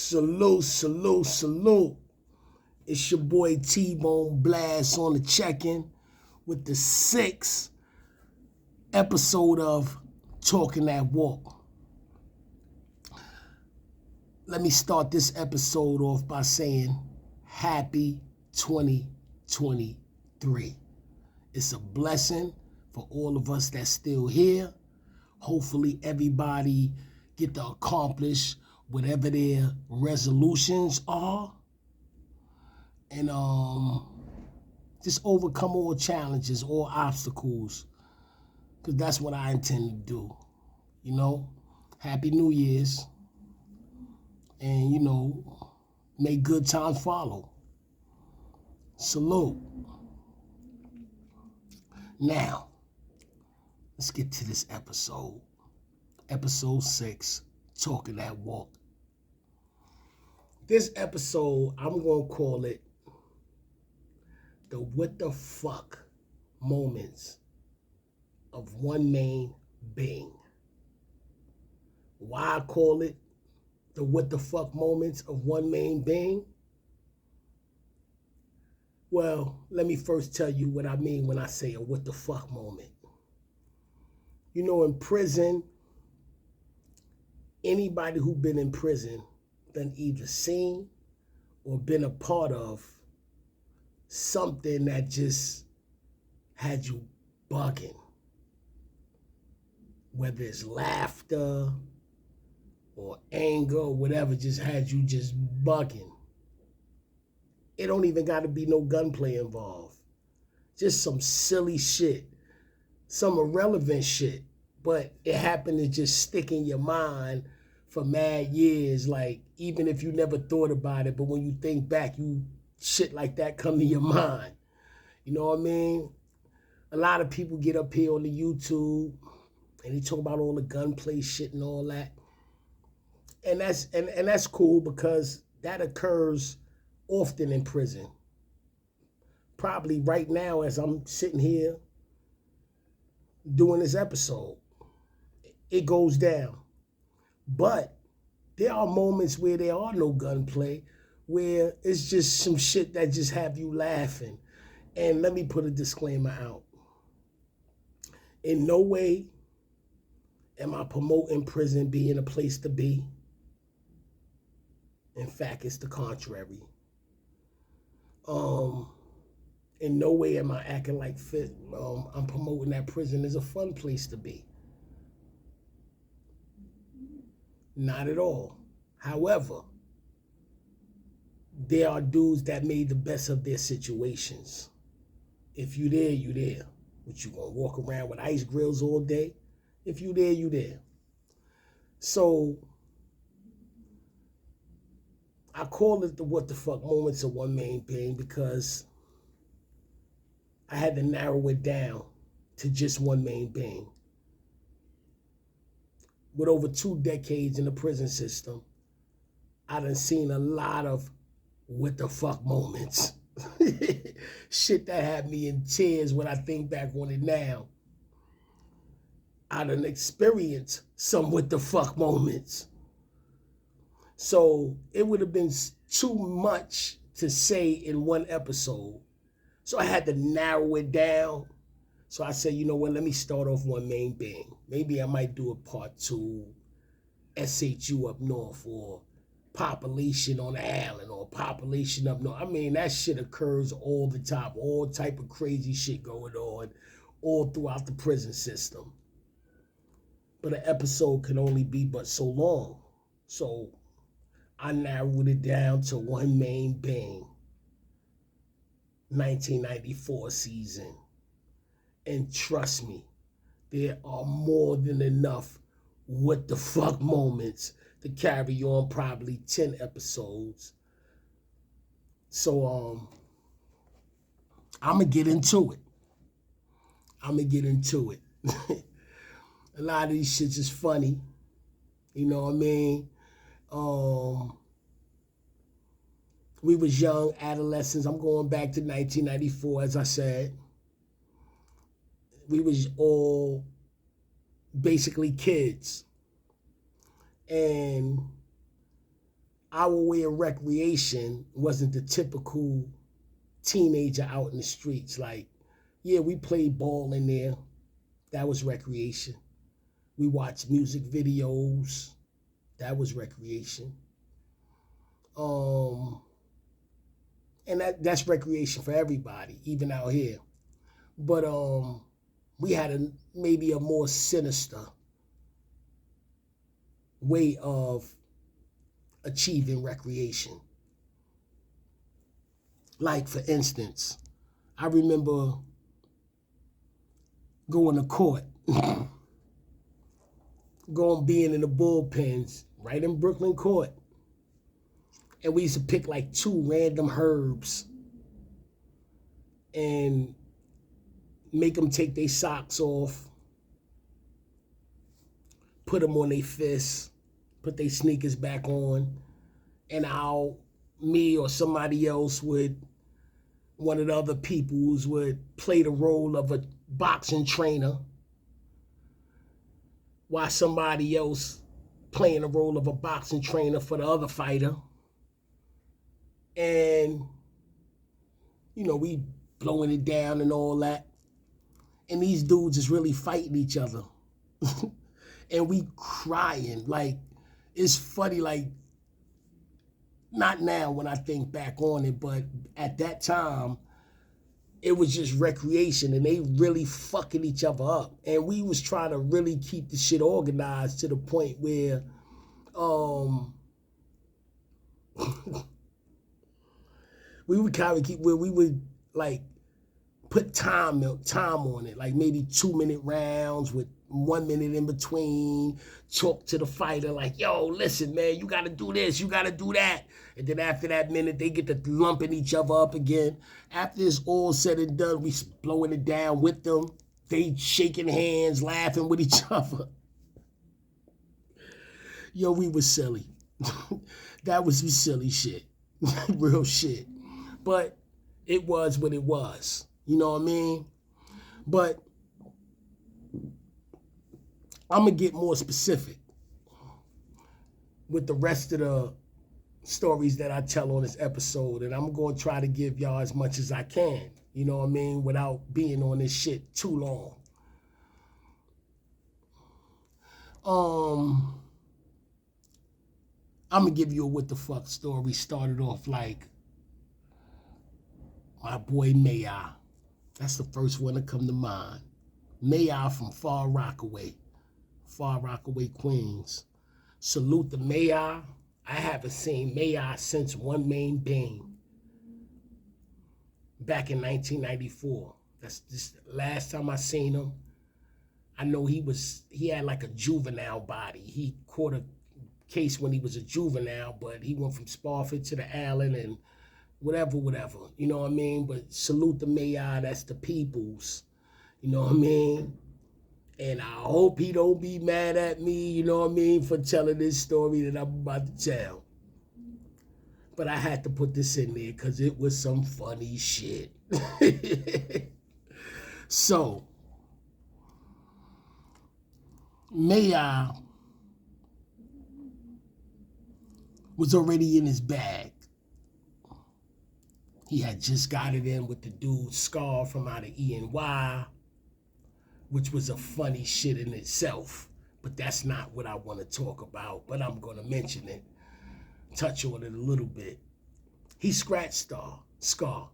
Salute, salute, salute. It's your boy T-Bone Blast on the check-in with the 6th episode of Talking That Walk. Let me start this episode off by saying happy 2023. It's a blessing for all of us that's still here. Hopefully everybody get to accomplish whatever their resolutions are, and just overcome all challenges, all obstacles, because that's what I intend to do. Happy New Year's, and may good times follow. Salute. Now, let's get to this episode. Episode 6, Talking That Walk. This episode, I'm going to call it the what the fuck moments of one main being. Why I call it the what the fuck moments of one main being? Well, let me first tell you what I mean when I say a what the fuck moment. In prison, anybody who been in prison done either seen or been a part of something that just had you bugging. Whether it's laughter or anger or whatever, just had you just bugging. It don't even got to be no gunplay involved. Just some silly shit, some irrelevant shit, but it happened to just stick in your mind for mad years, like even if you never thought about it, but when you think back, shit like that come to your mind. You know what I mean? A lot of people get up here on the YouTube and they talk about all the gunplay shit and all that. And that's cool because that occurs often in prison. Probably right now as I'm sitting here doing this episode, it goes down. But there are moments where there are no gunplay, where it's just some shit that just have you laughing. And let me put a disclaimer out. In no way am I promoting prison being a place to be. In fact, it's the contrary. In no way am I acting like I'm promoting that prison is a fun place to be. Not at all. However, there are dudes that made the best of their situations. If you there, you there. But you gonna walk around with ice grills all day? If you there, you there. So I call it the what the fuck moments of one main being because I had to narrow it down to just one main being. With over 2 decades in the prison system, I done seen a lot of what the fuck moments. Shit that had me in tears when I think back on it now. I done experienced some what the fuck moments. So it would have been too much to say in one episode. So I had to narrow it down. So I said, you know what, let me start off one main being. Maybe I might do a part 2, SHU up north, or population on the island, or population up north. I mean, that shit occurs all the time. All type of crazy shit going on all throughout the prison system. But an episode can only be but so long. So I narrowed it down to one main being. 1994 season. And trust me, there are more than enough what the fuck moments to carry on probably 10 episodes. So I'm going to get into it. A lot of these shits is funny. You know what I mean? We was young, adolescents. I'm going back to 1994, as I said. We was all basically kids. And our way of recreation wasn't the typical teenager out in the streets. Like, yeah, we played ball in there. That was recreation. We watched music videos. That was recreation. And that's recreation for everybody, even out here. But we had maybe a more sinister way of achieving recreation. Like, for instance, I remember going to court, being in the bullpens right in Brooklyn Court. And we used to pick like 2 random herbs and make them take their socks off, put them on their fists, put their sneakers back on, and me or somebody else one of the other peoples would play the role of a boxing trainer while somebody else playing the role of a boxing trainer for the other fighter. And, we blowing it down and all that. And these dudes is really fighting each other. And we crying. Like, it's funny, like, not now when I think back on it, but at that time, it was just recreation and they really fucking each other up. And we was trying to really keep the shit organized to the point where we would kind of keep where we would like put time on it, like maybe 2-minute rounds with 1 minute in between, talk to the fighter like, yo, listen, man, you got to do this, you got to do that. And then after that minute, they get to lumping each other up again. After it's all said and done, we blowing it down with them. They shaking hands, laughing with each other. Yo, we was silly. That was some silly shit. Real shit. But it was what it was. You know what I mean? But I'm going to get more specific with the rest of the stories that I tell on this episode. And I'm going to try to give y'all as much as I can, you know what I mean, without being on this shit too long. I'm going to give you a what the fuck story. Started off like my boy Mayor. That's the first one to come to mind. Mayor from Far Rockaway, Queens. Salute the Mayor. I haven't seen Mayor since One Main Bang back in 1994. That's just the last time I seen him. I know he had like a juvenile body. He caught a case when he was a juvenile, but he went from Spofford to the Allen and whatever, you know what I mean? But salute the Mayor, that's the peoples, you know what I mean? And I hope he don't be mad at me, you know what I mean, for telling this story that I'm about to tell. But I had to put this in there because it was some funny shit. So, Mayor was already in his bag. He had just got it in with the dude Scar from out of E&Y, which was a funny shit in itself. But that's not what I want to talk about, but I'm going to mention it, touch on it a little bit. He scratched Scar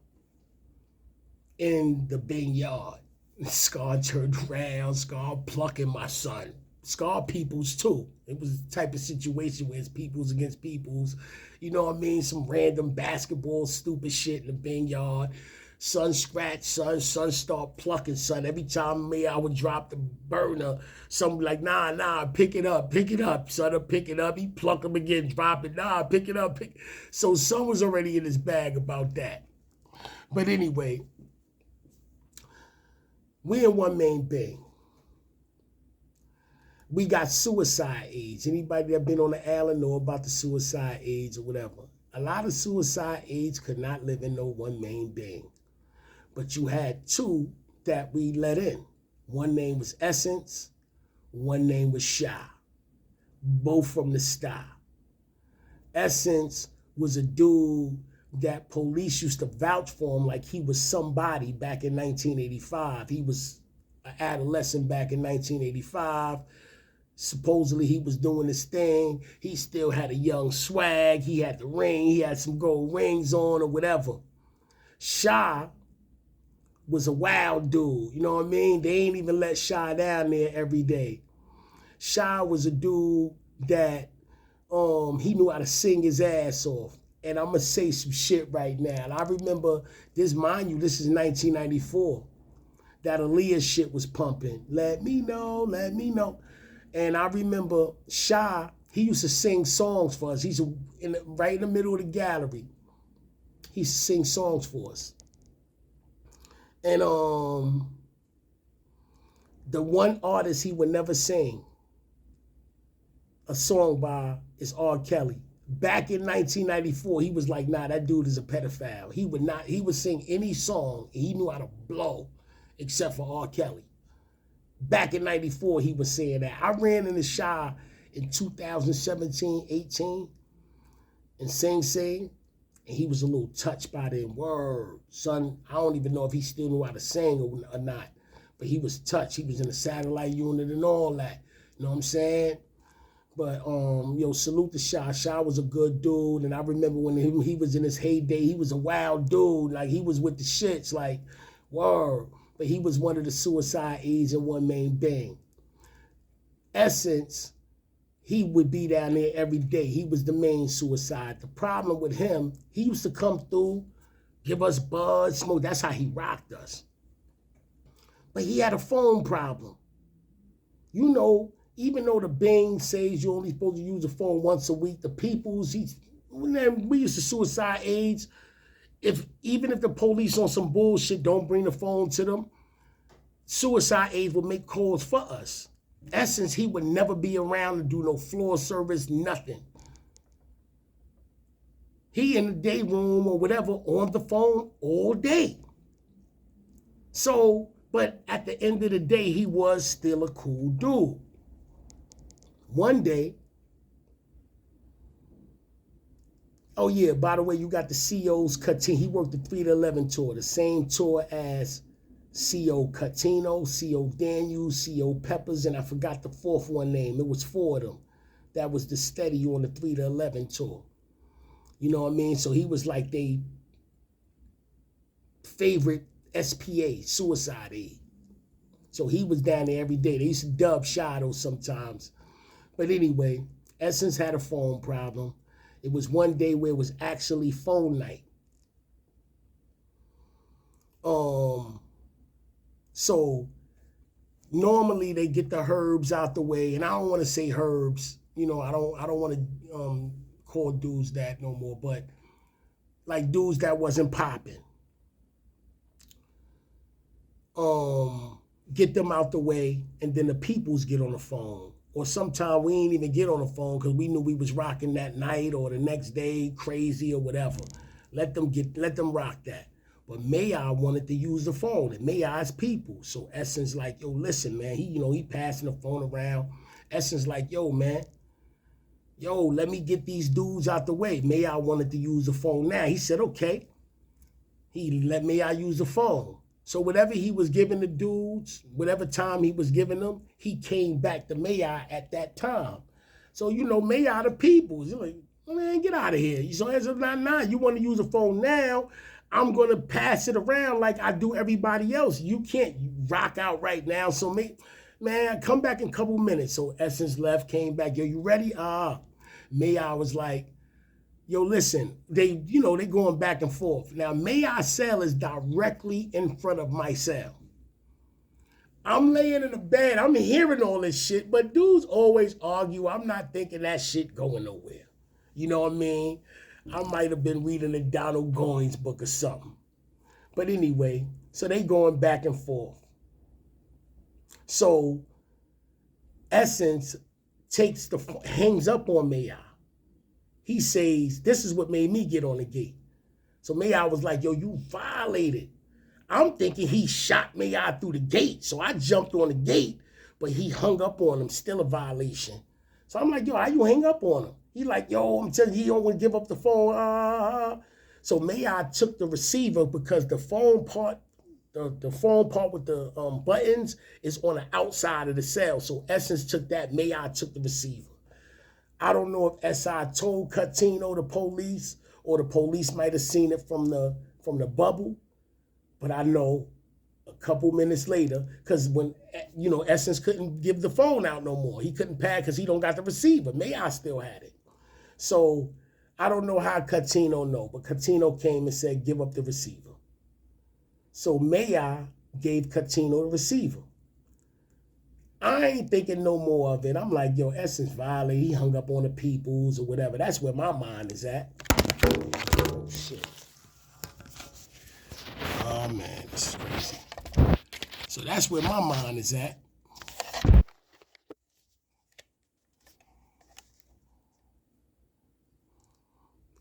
in the bin yard. Scar turned around, Scar plucking my son. Scar peoples too. It was the type of situation where it's peoples against peoples. You know what I mean? Some random basketball stupid shit in the bin yard. Son scratch, son start plucking, son. Every time I would drop the burner, somebody like, nah, pick it up, son, pick it up. He pluck him again, drop it, pick it up. So son was already in his bag about that. But anyway, we in One Main Bang. We got suicide aids. Anybody that been on the island know about the suicide aids or whatever. A lot of suicide aids could not live in no One Main Bang. But you had 2 that we let in. One name was Essence, one name was Shy. Both from the Star. Essence was a dude that police used to vouch for him like he was somebody back in 1985. He was an adolescent back in 1985. Supposedly he was doing his thing. He still had a young swag. He had the ring. He had some gold rings on or whatever. Shy was a wild dude. You know what I mean? They ain't even let Shy down there every day. Shy was a dude that he knew how to sing his ass off. And I'm going to say some shit right now. And I remember this, mind you, this is 1994. That Aaliyah shit was pumping. Let me know, let me know. And I remember Shy, he used to sing songs for us. He's right in the middle of the gallery. He used to sing songs for us. And the one artist he would never sing a song by is R. Kelly. Back in 1994, he was like, nah, that dude is a pedophile. He would sing any song, and he knew how to blow, except for R. Kelly. Back in 94, he was saying that. I ran in the Shy in 2017, 18, and Sing, and he was a little touched by them. Word, son, I don't even know if he still knew how to sing or not, but he was touched. He was in the satellite unit and all that. You know what I'm saying? But, salute to Shy. Shy was a good dude, and I remember when he was in his heyday, he was a wild dude. Like, he was with the shits, like, word. But he was one of the Suicide Aids in One Main Bang. Essence, he would be down there every day. He was the main suicide. The problem with him, he used to come through, give us bud, smoke. That's how he rocked us. But he had a phone problem. You know, even though the Bing says you're only supposed to use the phone once a week, the peoples, we used to Suicide Aids. Even if the police on some bullshit don't bring the phone to them, Suicide Aids would make calls for us. Essence, he would never be around to do no floor service, nothing. He in the day room or whatever on the phone all day. So, but at the end of the day, he was still a cool dude. One day, oh yeah, by the way, you got the CO's Catino. He worked the 3 to 11 tour, the same tour as CO Catino, CO Daniels, CO Peppers, and I forgot the fourth one name. It was 4 of them. That was the steady on the 3 to 11 tour. You know what I mean? So he was like they favorite SPA, Suicide Aid. So he was down there every day. They used to dub Shadow sometimes. But anyway, Essence had a phone problem. It was one day where it was actually phone night. So normally they get the herbs out the way, and I don't want to say herbs. You know, I don't want to call dudes that no more, but like dudes that wasn't popping. Get them out the way, and then the peoples get on the phone. Or sometimes we ain't even get on the phone because we knew we was rocking that night or the next day, crazy or whatever. Let them rock that. But Mayi wanted to use the phone, and Mayi's people. So Essence like, yo, listen, man, he passing the phone around. Essence like, yo, man, let me get these dudes out the way. Mayi wanted to use the phone now. He said, okay. He let Mayi use the phone. So whatever he was giving the dudes, whatever time he was giving them, he came back to Mayi at that time. So, Mayi the people. He's like, man, get out of here. So as of now, you want to use a phone now, I'm going to pass it around like I do everybody else. You can't rock out right now. So, man, come back in a couple minutes. So Essence left, came back. Yo, you ready? Mayi was like, yo, listen, they going back and forth. Now, Mayi's cell is directly in front of my cell. I'm laying in the bed. I'm hearing all this shit, but dudes always argue. I'm not thinking that shit going nowhere. You know what I mean? I might have been reading the Donald Goines book or something. But anyway, so they going back and forth. So Essence hangs up on Mayi. He says, this is what made me get on the gate. So Mayi was like, yo, you violated. I'm thinking he shot Mayi through the gate. So I jumped on the gate, but he hung up on him, still a violation. So I'm like, yo, how you hang up on him? He like, yo, I'm telling you, he don't want to give up the phone. So May took the receiver because the phone part, the phone part with the buttons is on the outside of the cell. So Essence took that. May took the receiver. I don't know if SI told Catino, the police, or the police might have seen it from the bubble, but I know a couple minutes later, because when Essence couldn't give the phone out no more, he couldn't pad because he don't got the receiver. May still had it, so I don't know how Catino know, but Catino came and said give up the receiver. So May gave Catino the receiver. I ain't thinking no more of it. I'm like, yo, Essence violated. He hung up on the peoples or whatever. That's where my mind is at. Oh, shit. Oh, man, this is crazy. So that's where my mind is at.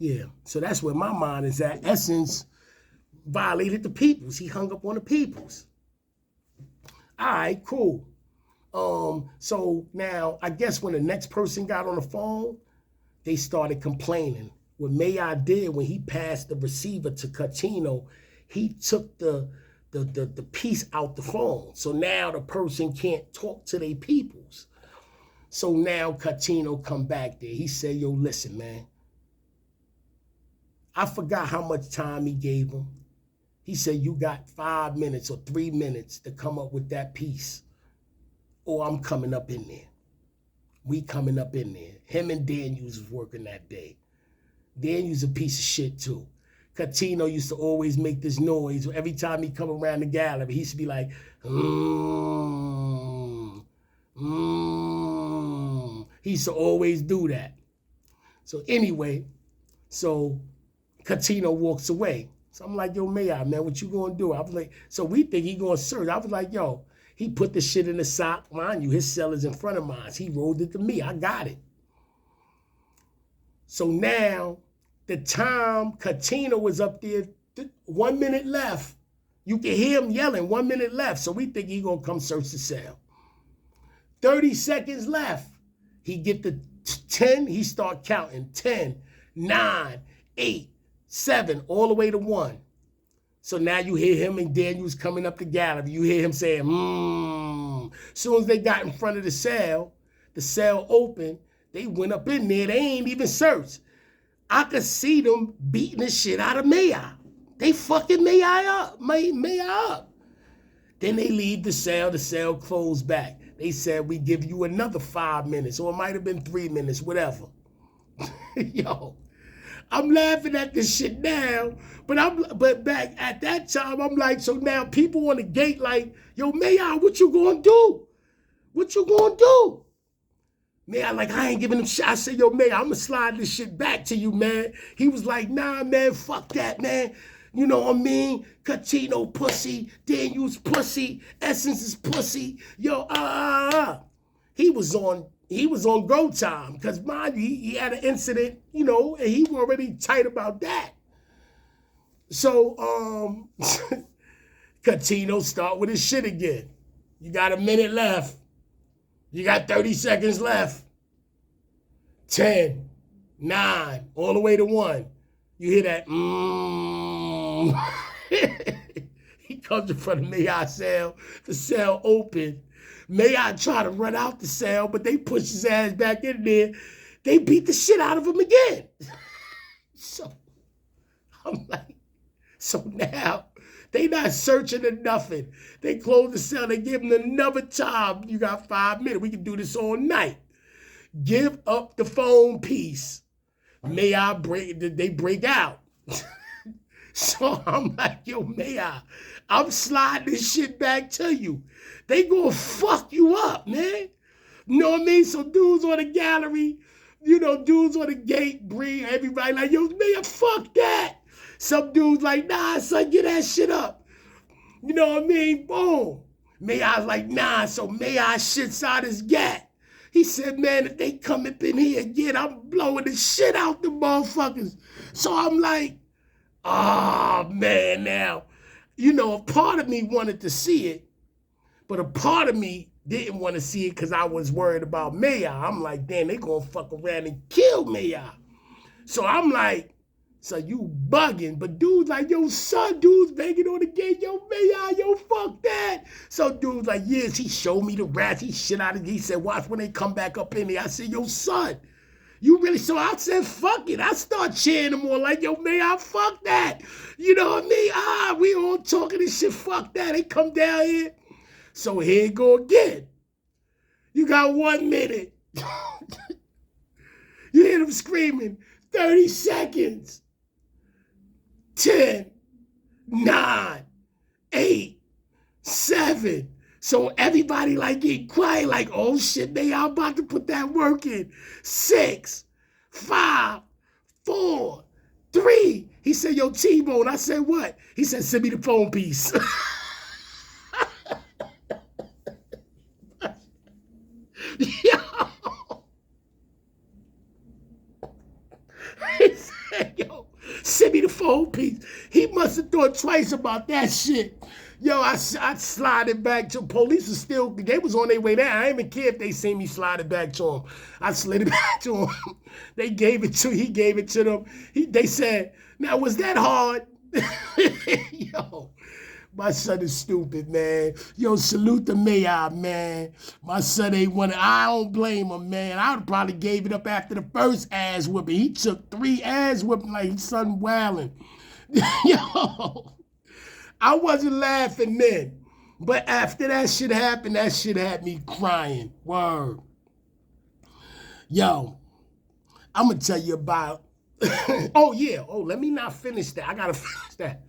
Yeah, so that's where my mind is at. Essence violated the peoples. He hung up on the peoples. All right, cool. So now I guess when the next person got on the phone, they started complaining. What May did when he passed the receiver to Catino, he took the piece out the phone. So now the person can't talk to their peoples. So now Catino come back there. He said, yo, listen, man. I forgot how much time he gave him. He said, you got 5 minutes or 3 minutes to come up with that piece, or I'm coming up in there. We coming up in there. Him and Daniels was working that day. Daniels a piece of shit too. Catino used to always make this noise. Every time he come around the gallery, he used to be like, He used to always do that. So anyway, so Catino walks away. So I'm like, yo, man, what you gonna do? I was like, so we think he gonna search. I was like, yo, he put the shit in the sock. Mind you, his cell is in front of mine. He rolled it to me. I got it. So now, the time Catino was up there, 1 minute left. You can hear him yelling, 1 minute left. So we think he gonna come search the cell. 30 seconds left. He get the 10, he start counting. 10, 9, 8, 7, all the way to 1. So now you hear him and Daniels coming up the gallery. You hear him saying, As soon as they got in front of the cell open, they went up in there. They ain't even searched. I could see them beating the shit out of May. They fucking May up. Then they leave the cell closed back. They said, we give you another 5 minutes, or it might have been 3 minutes, whatever. Yo, I'm laughing at this shit now, but back at that time, I'm like, so now people on the gate like, yo, Mayor, what you gonna do? What you gonna do? Mayor, like, I ain't giving him shit. I said, yo, Mayor, I'm gonna slide this shit back to you, man. He was like, nah, man, fuck that, man. You know what I mean? Catino pussy, Daniels pussy, Essence is pussy. Yo, He was on go time because mind you, he had an incident, and he was already tight about that. So Catino start with his shit again. You got a minute left. You got 30 seconds left. 10, 9, all the way to 1. You hear that? He comes in front of May's cell. The cell open. May try to run out the cell, but they push his ass back in there. They beat the shit out of him again. So I'm like, so now they not searching or nothing. They close the cell. They give him another time. You got 5 minutes. We can do this all night. Give up the phone piece. They break out. So I'm like, yo, Mayor, I'm sliding this shit back to you. They gonna fuck you up, man. You know what I mean? So dudes on the gallery, dudes on the gate, bring everybody like, yo, Mayor, fuck that. Some dudes like, nah, son, get that shit up. You know what I mean? Boom. Mayor's like, nah, so Mayor shits out his gat. He said, man, if they come up in here again, I'm blowing the shit out the motherfuckers. So I'm like, oh, man, now, a part of me wanted to see it, but a part of me Didn't want to see it because I was worried about Mayor. I'm like, damn, they gonna fuck around and kill Mayor. So I'm like, so you bugging. But dude's like, yo, son, dude's banging on the gate. Yo, Mayor, yo, fuck that. So dude's like, yes, he showed me the rats. He shit out of it. He said, watch when they come back up in there. I said, yo, son, you really? So I said, fuck it. I start cheering them on like, yo, Mayor, fuck that. You know what I mean? We all talking this shit. Fuck that. They come down here. So here you go again. You got 1 minute. You hear them screaming, 30 seconds. 10, 9, 8, 7. So everybody like get quiet, like, oh shit, they are about to put that work in. 6, 5, 4, 3. He said, yo, T-Bone. I said, what? He said, send me the phone piece. Yo. He said, yo, send me the phone piece. He must have thought twice about that shit. Yo, I slide it back to police. Was still, they was on their way there. I didn't even care if they see me slide it back to him. I slid it back to him. He gave it to them. They said, now was that hard? Yo. My son is stupid, man. Yo, salute the mayor, man. My son ain't one. I don't blame him, man. I would probably gave it up after the first ass whipping. He took 3 ass whipping like his son wailing. Yo, I wasn't laughing then. But after that shit happened, that shit had me crying. Word. Yo, I'm going to tell you about... Oh, yeah. Oh, let me not finish that. I got to finish that.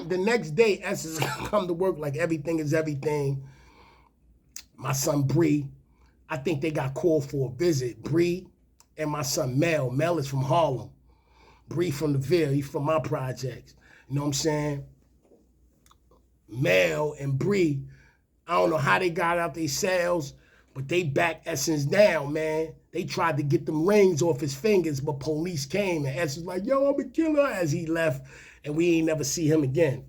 The next day, Essence come to work like everything is everything. My son, Bree, I think they got called for a visit. Bree and my son, Mel. Mel is from Harlem. Bree from the Ville. He's from my projects. You know what I'm saying? Mel and Bree, I don't know how they got out their cells, but they backed Essence down, man. They tried to get them rings off his fingers, but police came, and Essence was like, yo, I'm a killer, as he left, and we ain't never see him again.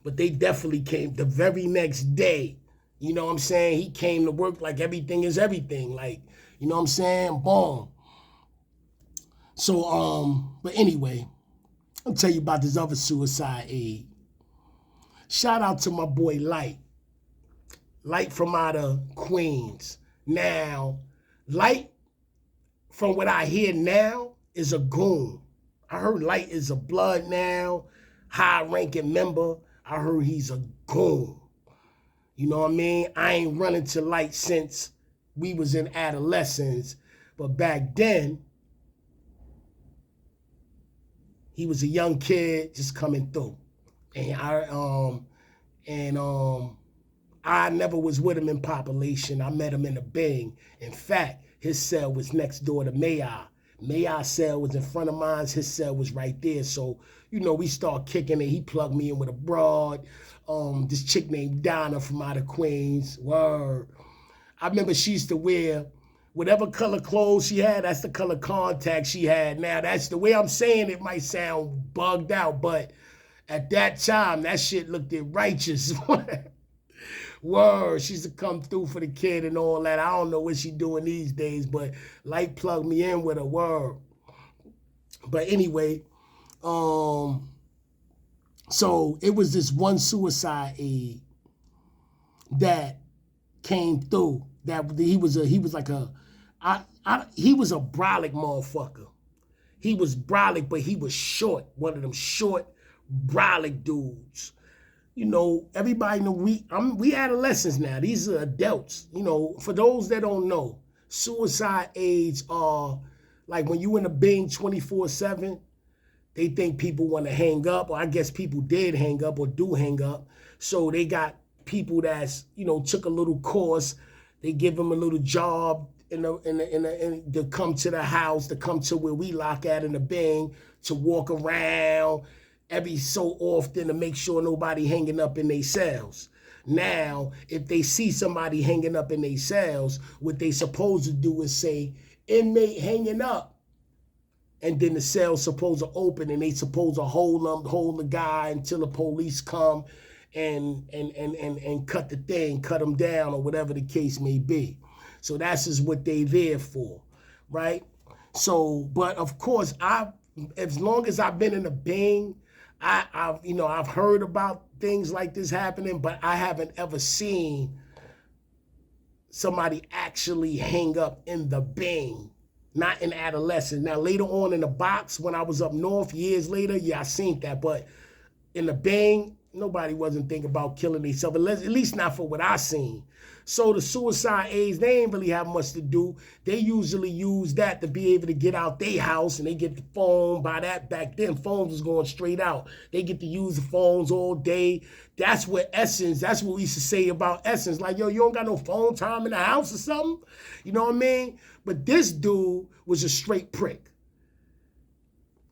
But they definitely came the very next day. You know what I'm saying? He came to work like everything is everything. Like, you know what I'm saying? Boom. So, but anyway, I'll tell you about this other suicide aid. Shout out to my boy Light. Light from out of Queens. Now, Light, from what I hear now, is a goon. I heard Light is a blood now, high-ranking member. I heard he's a goon. You know what I mean? I ain't running to Light since we was in adolescence, but back then, he was a young kid just coming through. And I never was with him in population. I met him in a Bing. In fact, his cell was next door to Mayor. May's cell was in front of mine. His cell was right there. So, you know, we start kicking it. He plugged me in with a broad. This chick named Donna from out of Queens. Word. I remember she used to wear whatever color clothes she had, that's the color contacts she had. Now, that's the way I'm saying it might sound bugged out, but at that time, that shit looked righteous. Word, she used to come through for the kid and all that. I don't know what she doing these days, but Light plugged me in with a word. But anyway, so it was this one suicide aid that came through. That he was like a brolic motherfucker. He was brolic, but he was short. One of them short brolic dudes. You know, everybody know we adolescents now. These are adults. You know, for those that don't know, suicide aids are like when you in a Bing 24/7, they think people want to hang up, or I guess people did hang up or do hang up. So they got people that's, you know, took a little course. They give them a little job to come to the house, to come to where we lock at in the Bing, to walk around every so often to make sure nobody hanging up in their cells. Now, if they see somebody hanging up in their cells, what they supposed to do is say, inmate hanging up. And then the cell's supposed to open and they supposed to hold the guy until the police come and cut the thing, cut them down, or whatever the case may be. So that's just what they there for, right? So, but of course, as long as I've been in the Bing, I've heard about things like this happening, but I haven't ever seen somebody actually hang up in the Bing, not in adolescence. Now, later on in the box, when I was up north years later, yeah, I seen that, but in the Bing, nobody wasn't thinking about killing themselves, at least not for what I seen. So the suicide aids, they ain't really have much to do. They usually use that to be able to get out their house, and they get the phone. By that, back then, phones was going straight out. They get to use the phones all day. That's what we used to say about Essence. Like, yo, you don't got no phone time in the house or something? You know what I mean? But this dude was a straight prick.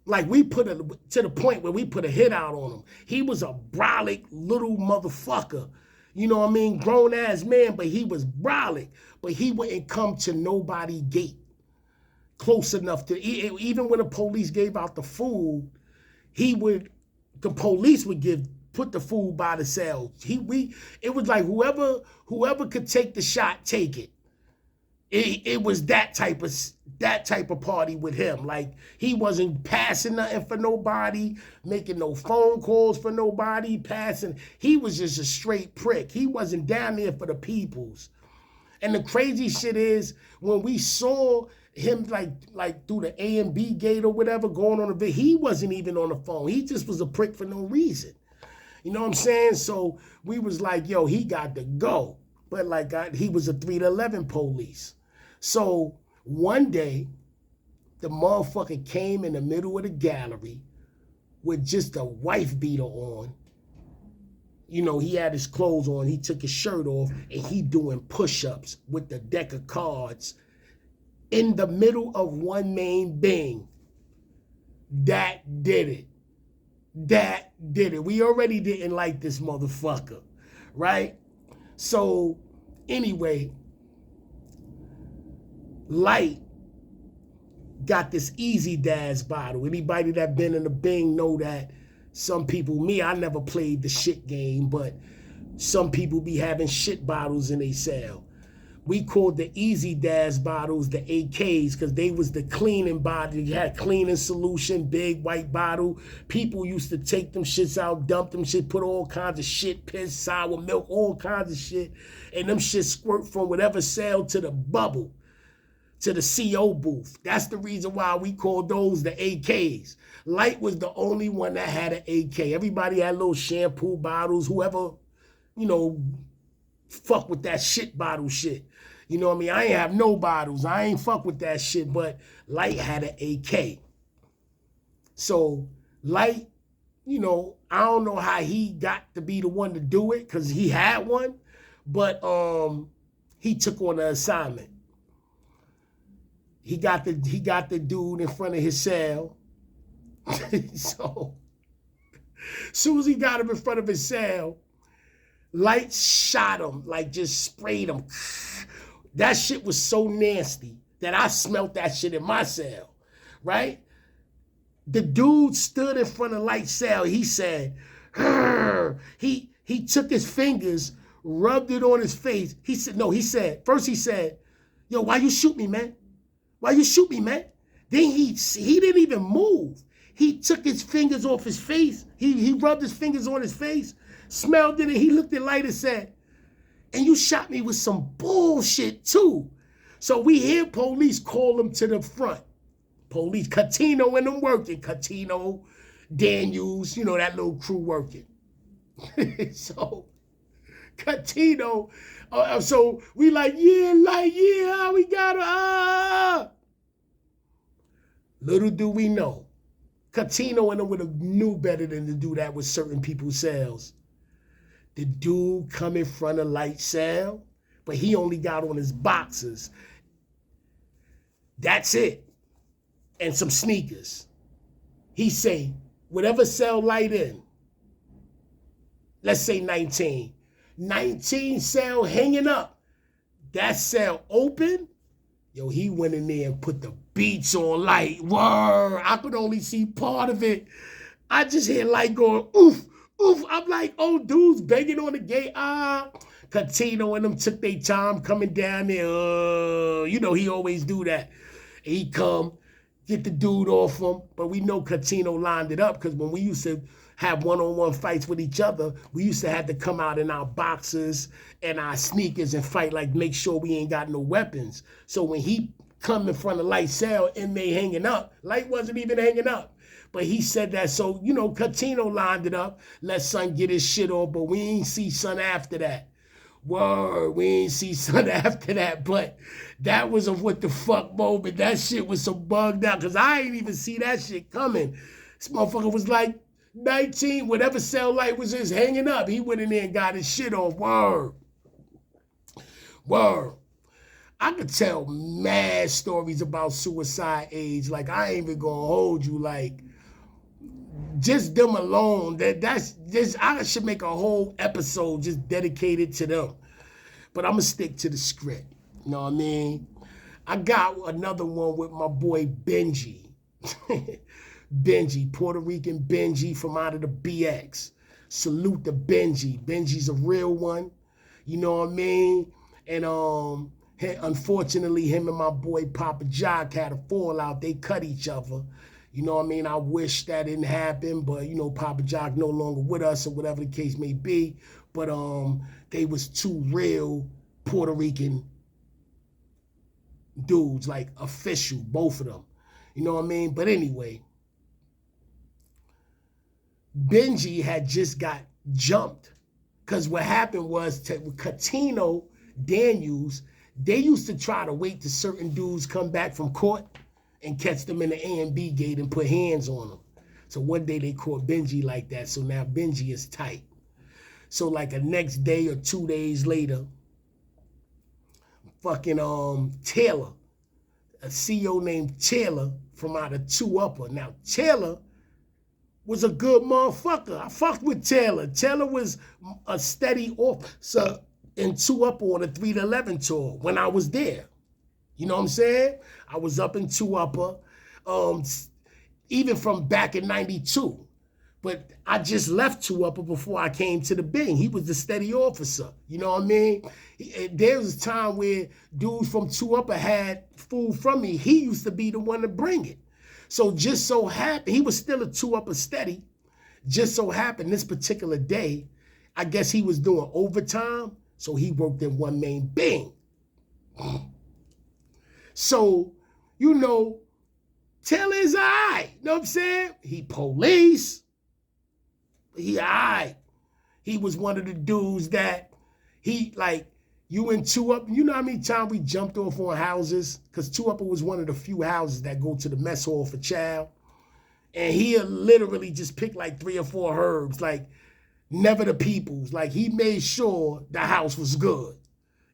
Like, to the point where we put a hit out on him. He was a brolic little motherfucker. You know what I mean? Grown ass man, but he was brolic. But he wouldn't come to nobody gate close enough to, even when the police gave out the food, the police would put the food by the cell. It was like whoever could take the shot, take it. It was that type of party with him. Like, he wasn't passing nothing for nobody, making no phone calls for nobody, passing. He was just a straight prick. He wasn't down there for the peoples. And the crazy shit is, when we saw him like through the A and B gate or whatever going on the video, he wasn't even on the phone. He just was a prick for no reason. You know what I'm saying? So we was like, yo, he got to go. But he was a 3 to 11 police. So one day, the motherfucker came in the middle of the gallery with just a wife beater on. You know, he had his clothes on, he took his shirt off, and he doing push-ups with the deck of cards in the middle of one main Bing. That did it. We already didn't like this motherfucker, right? So anyway, Light got this Easy Daz bottle. Anybody that been in the Bing know that some people, I never played the shit game, but some people be having shit bottles in they cell. We called the Easy Daz bottles the AKs because they was the cleaning bottle. You had cleaning solution, big white bottle. People used to take them shits out, dump them shit, put all kinds of shit, piss, sour milk, all kinds of shit. And them shit squirt from whatever cell to the bubble, to the CO booth. That's the reason why we called those the AKs. Light was the only one that had an AK. Everybody had little shampoo bottles, whoever, fuck with that shit bottle shit. You know what I mean? I ain't have no bottles. I ain't fuck with that shit, but Light had an AK. So Light, I don't know how he got to be the one to do it, because he had one, but he took on the assignment. He got the dude in front of his cell. So, as soon as he got him in front of his cell, Light shot him, just sprayed him. That shit was so nasty that I smelt that shit in my cell, right? The dude stood in front of Light's cell. He said, he took his fingers, rubbed it on his face. First he said, yo, why you shoot me, man? Why you shoot me, man? Then he didn't even move. He took his fingers off his face. He rubbed his fingers on his face, smelled it, and he looked at Light and said, and you shot me with some bullshit too. So we hear police call him to the front. Police, Catino and them working. Catino, Daniels, that little crew working. So Catino, so we like, yeah, we got her. Little do we know, Catino and them would have knew better than to do that with certain people's cells. The dude come in front of Light's cell, but he only got on his boxers. That's it. And some sneakers. He say, whatever cell Light in, let's say 19 cell hanging up, that cell open, yo, he went in there and put the beats on Light. Word, I could only see part of it. I just hear Light going, oof, Oof, I'm like, oh, dudes banging on the gate. Catino and them took their time coming down there. You know, he always do that. He come, get the dude off him. But we know Catino lined it up because when we used to have one-on-one fights with each other, we used to have to come out in our boxers and our sneakers and fight, like make sure we ain't got no weapons. So when he come in front of Light cell and they hanging up, Light wasn't even hanging up. But he said that, so, you know, Catino lined it up, let Son get his shit off, but we ain't see Son after that. Word, we ain't see Son after that, but that was a what the fuck moment. That shit was so bugged out, because I ain't even see that shit coming. This motherfucker was like 19, whatever cell Light was just hanging up, he went in there and got his shit off. Word. Word. I could tell mad stories about suicide age. Like, I ain't even gonna hold you. Like, just them alone, that's just, I should make a whole episode just dedicated to them. But I'm gonna stick to the script. You know what I mean? I got another one with my boy Benji. Benji, Puerto Rican Benji from out of the BX. Salute to Benji. Benji's a real one. You know what I mean? And unfortunately, him and my boy Papa Jock had a fallout. They cut each other. You know what I mean? I wish that didn't happen, but, you know, Papa Jock no longer with us or whatever the case may be. But they was two real Puerto Rican dudes, like official, both of them. You know what I mean? But anyway, Benji had just got jumped. Because what happened was, Catino, Daniels, they used to try to wait till certain dudes come back from court and catch them in the A and B gate and put hands on them. So one day they caught Benji like that. So now Benji is tight. So like a next day or 2 days later, fucking Taylor, a CEO named Taylor from out of 2 Upper. Now Taylor was a good motherfucker. I fucked with Taylor. Taylor was a steady officer in 2 Upper on the 3 to 11 tour when I was there. You know what I'm saying? I was up in 2 Upper, even from back in 92. But I just left 2 Upper before I came to the Bing. He was the steady officer. You know what I mean? There was a time where dudes from 2 Upper had food from me. He used to be the one to bring it. So just so happened, he was still a 2 Upper steady. Just so happened this particular day, I guess he was doing overtime, so he worked in one main Bing. So, you know, Taylor is all right. You know what I'm saying? He police. He all right. He was one of the dudes that he, like, you in 2 Upper, you know how many times we jumped off on houses? Because 2 Upper was one of the few houses that go to the mess hall for child. And he literally just picked like 3 or 4 herbs, like never the people's. Like, he made sure the house was good.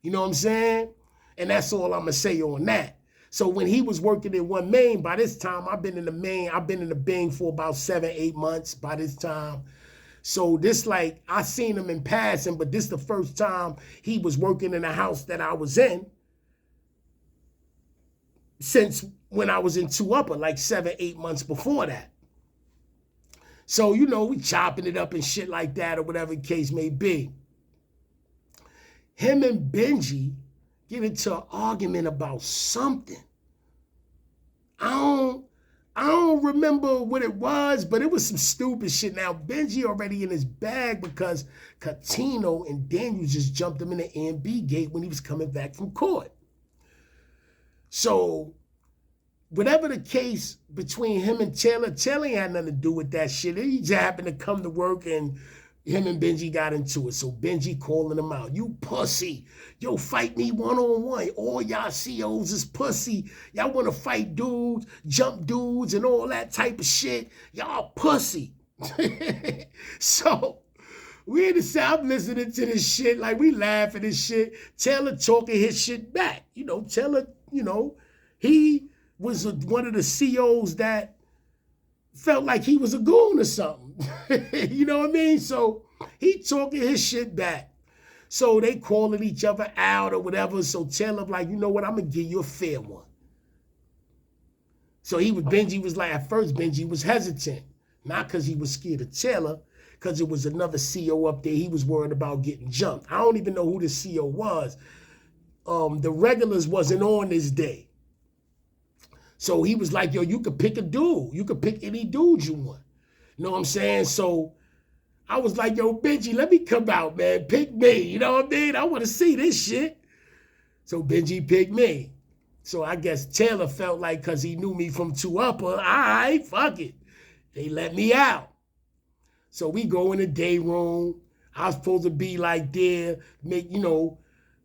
You know what I'm saying? And that's all I'm going to say on that. So when he was working in one main, by this time, I've been in the Bing for about 7, 8 months by this time. So this, like, I seen him in passing, but this the first time he was working in a house that I was in since when I was in 2 Upper, like 7, 8 months before that. So, you know, we chopping it up and shit like that or whatever the case may be. Him and Benji get into an argument about something. I don't remember what it was, but it was some stupid shit. Now, Benji already in his bag because Catino and Daniel just jumped him in the A&B gate when he was coming back from court. So, whatever the case between him and Taylor ain't had nothing to do with that shit. He just happened to come to work and him and Benji got into it. So Benji calling him out. You pussy. Yo, fight me one-on-one. All y'all COs is pussy. Y'all want to fight dudes, jump dudes, and all that type of shit. Y'all pussy. So we in the South listening to this shit. Like, we laughing this shit. Taylor talking his shit back. You know, Taylor, you know, he was one of the COs that felt like he was a goon or something. You know what I mean? So he talking his shit back. So they calling each other out or whatever. So Taylor like, you know what? I'm going to give you a fair one. So Benji was like, at first Benji was hesitant. Not because he was scared of Taylor. because it was another CO up there. He was worried about getting jumped. I don't even know who the CO was. The regulars wasn't on this day. So he was like, yo, you could pick a dude. You could pick any dude you want. You know what I'm saying? So I was like, yo, Benji, let me come out, man. Pick me. You know what I mean? I want to see this shit. So Benji picked me. So I guess Taylor felt like, because he knew me from 2 Upper, all right, fuck it. They let me out. So we go in the day room. I was supposed to be like there, make,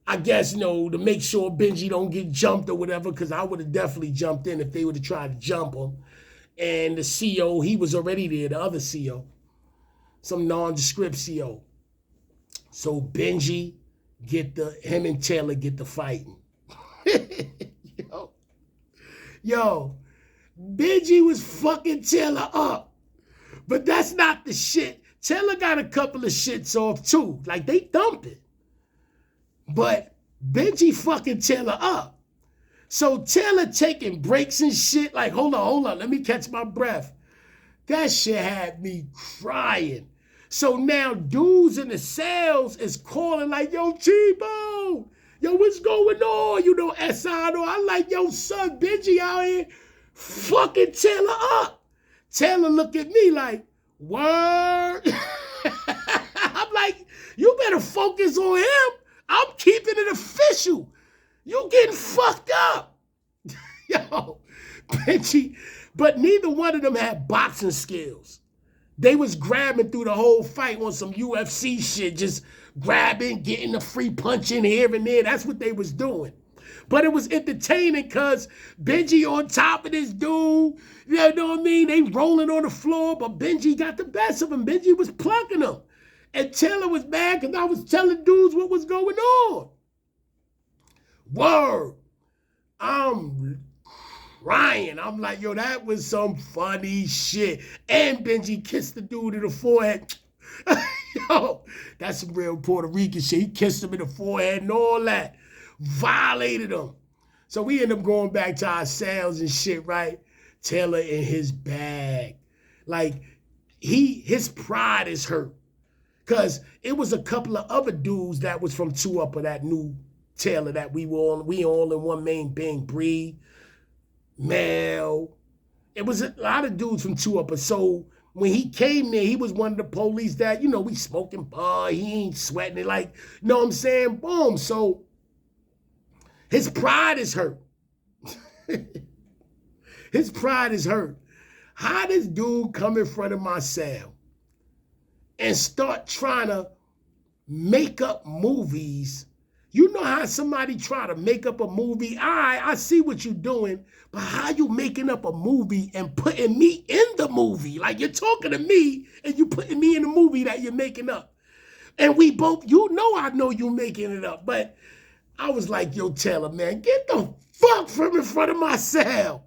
I guess, to make sure Benji don't get jumped or whatever, because I would have definitely jumped in if they would have tried to jump him. And the CO, he was already there, the other CO, some nondescript CO. So Benji him and Taylor get the fighting. Yo, Benji was fucking Taylor up. But that's not the shit. Taylor got a couple of shits off too. Like, they thumping. But Benji fucking Taylor up. So Taylor taking breaks and shit. Like, hold on. Let me catch my breath. That shit had me crying. So now dudes in the cells is calling like, yo, T-Bone. Yo, what's going on? SI, I like, yo, son, Benji out here fucking Taylor up. Taylor look at me like, word. I'm like, you better focus on him. I'm keeping it official. You getting fucked up. Yo, Benji. But neither one of them had boxing skills. They was grabbing through the whole fight on some UFC shit, just grabbing, getting a free punch in here and there. That's what they was doing. But it was entertaining because Benji on top of this dude, you know what I mean? They rolling on the floor, but Benji got the best of him. Benji was plucking them. And Taylor was mad because I was telling dudes what was going on. Word. I'm crying. I'm like, yo, that was some funny shit. And Benji kissed the dude in the forehead. Yo, that's some real Puerto Rican shit. He kissed him in the forehead and all that. Violated him. So we end up going back to our cells and shit, right? Taylor in his bag. Like, his pride is hurt. Because it was a couple of other dudes that was from 2 Upper that knew Taylor, that we all in one main bang breed. Mel. It was a lot of dudes from 2 Upper. So when he came there, he was one of the police that, we smoking bar, he ain't sweating it, like, you know what I'm saying? Boom. So his pride is hurt. His pride is hurt. How this dude come in front of my cell and start trying to make up movies? You know how somebody try to make up a movie? I see what you're doing, but how you making up a movie and putting me in the movie? Like, you're talking to me and you putting me in the movie that you're making up. And we both, I know you making it up, but I was like, yo, Taylor, man, get the fuck from in front of my cell.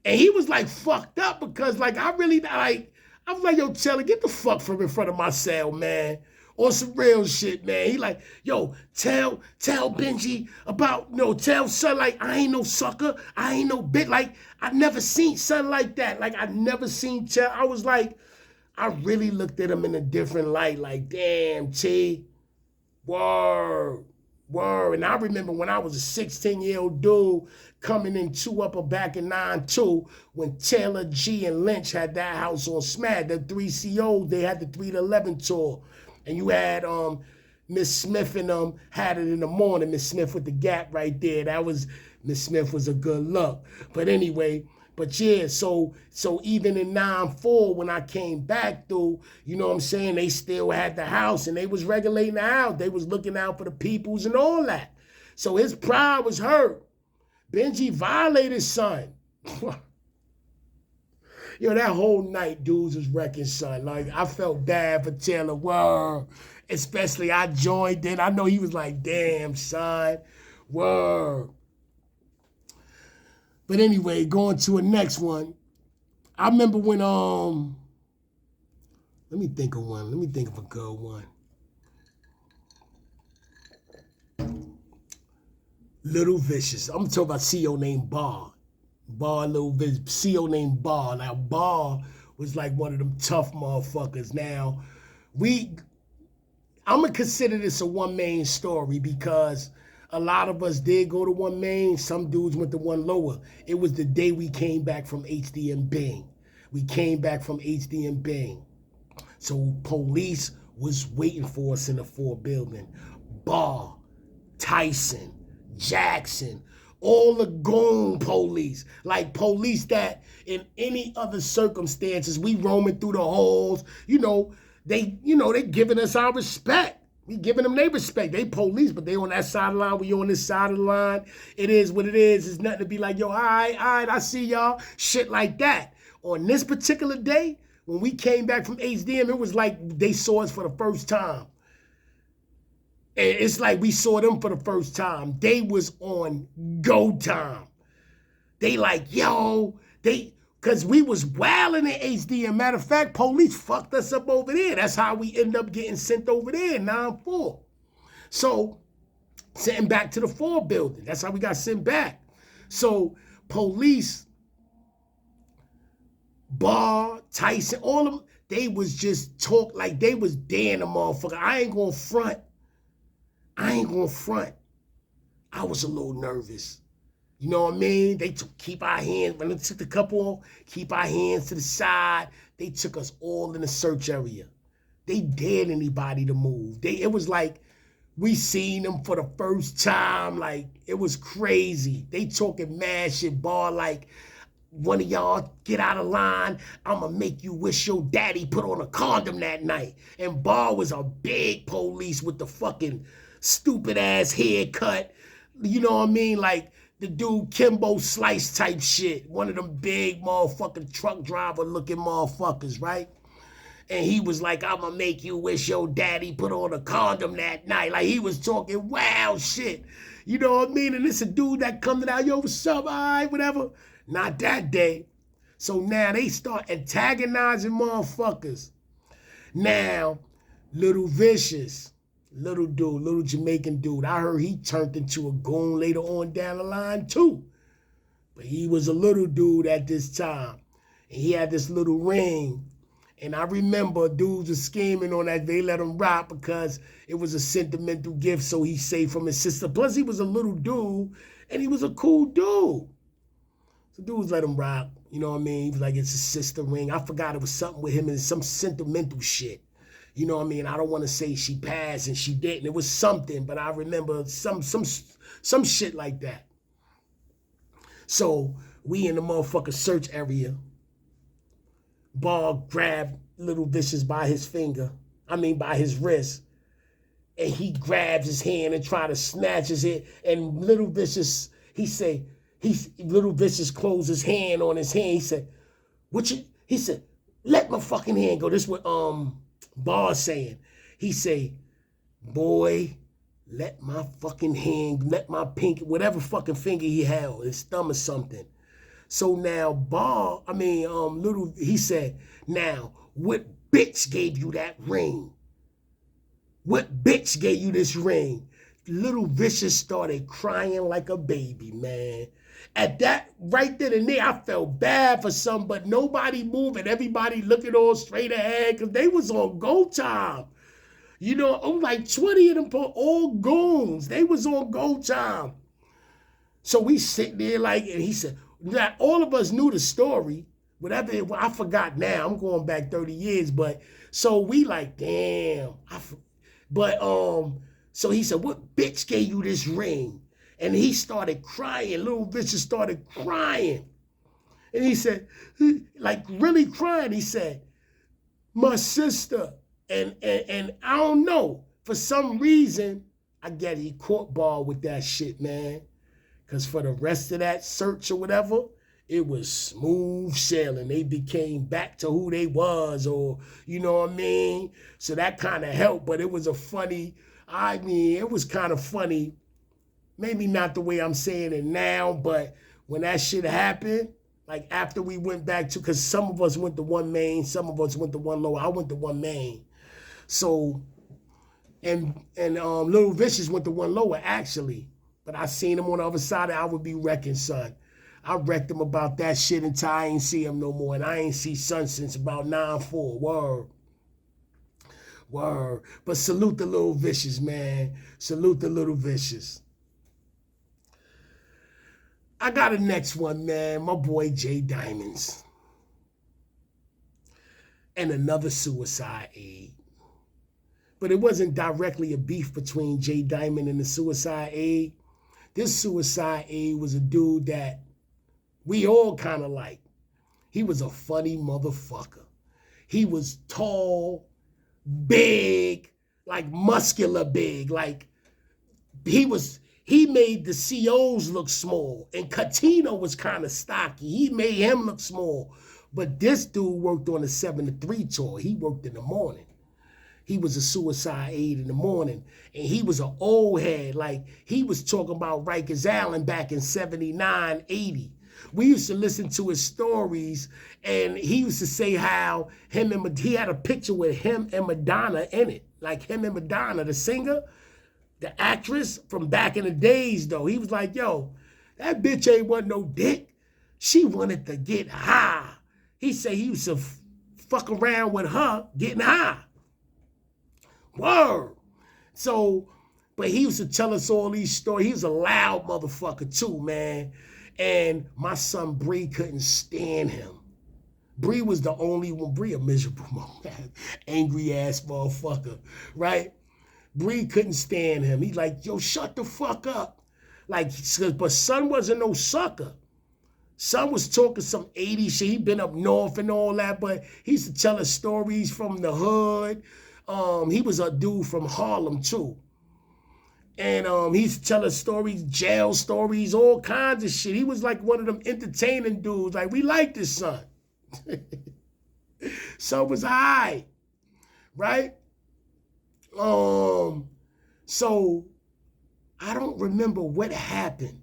And he was like fucked up because like, I was like, yo, Taylor, get the fuck from in front of my cell, man. Or some real shit, man. He like, yo, tell Benji about, tell son, like, I ain't no sucker. I ain't no bitch. Like, I never seen son like that. Like, I never seen tell. I was like, I really looked at him in a different light. Like, damn, T, word. And I remember when I was a 16-year-old dude coming in 2 Upper back in 92 when Taylor, G, and Lynch had that house on SMAD, the 3 COs, they had the 3 to 11 tour. And you had Miss Smith and had it in the morning. Miss Smith with the gap right there. Miss Smith was a good look. But anyway, yeah, so even in 9-4 when I came back through, you know what I'm saying, they still had the house and they was regulating the house. They was looking out for the peoples and all that. So his pride was hurt. Benji violated son. Yo, that whole night, dudes was wrecking, son. Like, I felt bad for Taylor. Word. Especially I joined in. I know he was like, damn, son. Word. But anyway, going to a next one. I remember when, let me think of one. Let me think of a good one. Little Vicious. I'm talking about CO named Bar. Little Vicious. CO named Bar. Now, Bar was like one of them tough motherfuckers. Now, I'm going to consider this a one main story because a lot of us did go to one main. Some dudes went to one lower. It was the day we came back from HD and Bing. We came back from HD and Bing. So police was waiting for us in the 4 building. Barr, Tyson, Jackson, all the goon police, like police that in any other circumstances, we roaming through the halls, they giving us our respect. We giving them their respect. They police, but they on that side of the line. We on this side of the line. It is what it is. It's nothing to be like, yo, all right, I see y'all. Shit like that. On this particular day, when we came back from HDM, it was like they saw us for the first time. And it's like we saw them for the first time. They was on go time. They like, yo, because we was wilding in HDM. Matter of fact, police fucked us up over there. That's how we end up getting sent over there, 9-4. So, sent back to the 4 building. That's how we got sent back. So, police, Barr, Tyson, all of them, they was just talk like they was daring the motherfucker. I ain't gonna front. I was a little nervous. You know what I mean? They keep our hands, when they took the couple, keep our hands to the side. They took us all in the search area. They dared anybody to move. It was like we seen them for the first time. Like, it was crazy. They talking mad shit. Barr like, one of y'all get out of line, I'ma make you wish your daddy put on a condom that night. And Barr was a big police with the fucking stupid ass haircut. You know what I mean? Like the dude Kimbo Slice type shit. One of them big motherfucking truck driver looking motherfuckers, right? And he was like, I'ma make you wish your daddy put on a condom that night. Like, he was talking wild shit. You know what I mean? And it's a dude that coming out, yo, what's up, all right, whatever. Not that day. So now they start antagonizing motherfuckers. Now, Little Vicious, little dude, little Jamaican dude, I heard he turned into a goon later on down the line too. But he was a little dude at this time. And he had this little ring. And I remember dudes were scheming on that. They let him rock because it was a sentimental gift, so he saved from his sister. Plus, he was a little dude, and he was a cool dude. So dudes let him rock, you know what I mean? He was like, it's a sister ring. I forgot it was something with him and some sentimental shit. You know what I mean? I don't want to say she passed and she didn't. It was something, but I remember some shit like that. So we in the motherfucking search area. Barr grabbed Little Vicious by his by his wrist. And he grabs his hand and try to snatch his head. And Little Vicious, Little Vicious closed his hand on his hand. He said, he said, let my fucking hand go. This is what Barr saying. He say, boy, let my fucking hand, let my pinky, whatever fucking finger he held, his thumb or something. So now he said, now, what bitch gave you that ring? What bitch gave you this ring? Little Vicious started crying like a baby, man. At that, right then and there, I felt bad for some, but nobody moving. Everybody looking all straight ahead because they was on go time. You know, like 20 of them, all goons. They was on go time. So we sit there like, and he said, that all of us knew the story. Whatever, I forgot now. I'm going back 30 years, but so we like, damn. So he said, what bitch gave you this ring? And he started crying. Little Vicious started crying. And he said, like really crying, he said, my sister. And I don't know, for some reason, I get he caught Barr with that shit, man. Because for the rest of that search or whatever, it was smooth sailing. They became back to who they was, or, you know what I mean? So that kind of helped, but it was it was kind of funny. Maybe not the way I'm saying it now, but when that shit happened, like after we went back to, because some of us went to one main, some of us went to one lower. I went to one main. So, and Little Vicious went to one lower, actually. But I seen him on the other side, and I would be wrecking, son. I wrecked him about that shit until I ain't see him no more. And I ain't see Son since about 9-4. Word. Word. But salute the little vicious, man. Salute the little vicious. I got a next one, man. My boy Jay Diamonds. And another suicide aid. But it wasn't directly a beef between Jay Diamond and the suicide aid. This suicide aid was a dude that we all kind of like. He was a funny motherfucker. He was tall, big, like muscular big. Like he made the COs look small. And Catino was kind of stocky. He made him look small. But this dude worked on the 7 to 3 tour. He worked in the morning. He was a suicide aid in the morning. And he was an old head. Like, he was talking about Rikers Island back in 79, 80. We used to listen to his stories, and he used to say how he had a picture with him and Madonna in it. Like, him and Madonna, the singer, the actress from back in the days, though. He was like, yo, that bitch ain't want no dick. She wanted to get high. He said he used to fuck around with her getting high. Word. So, but he used to tell us all these stories. He was a loud motherfucker too, man. And my son Bree couldn't stand him. Bree was the only one. Bree a miserable motherfucker, angry ass motherfucker, right? Bree couldn't stand him. He's like, yo, shut the fuck up. Like, but son wasn't no sucker. Son was talking some 80s shit. He been up north and all that, but he used to tell us stories from the hood. He was a dude from Harlem too. And he used to tell us stories, jail stories, all kinds of shit. He was like one of them entertaining dudes. Like, we like this son. Son was high, right? So I don't remember what happened.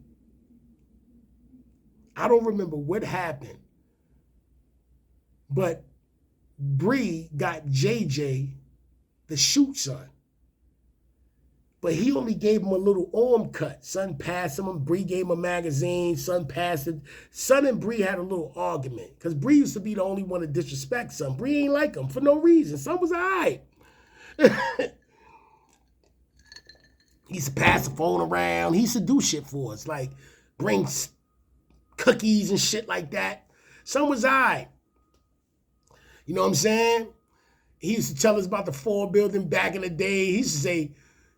But Bree got JJ the shoot son. But he only gave him a little arm cut. Son passed him. Bree gave him a magazine. Son passed it. Son and Bree had a little argument. Because Bree used to be the only one to disrespect Son. Bree ain't like him for no reason. Son was all right. He used to pass the phone around. He used to do shit for us. Like, bring cookies and shit like that. Son was all right. You know what I'm saying? He used to tell us about the Ford building back in the day. He used to say,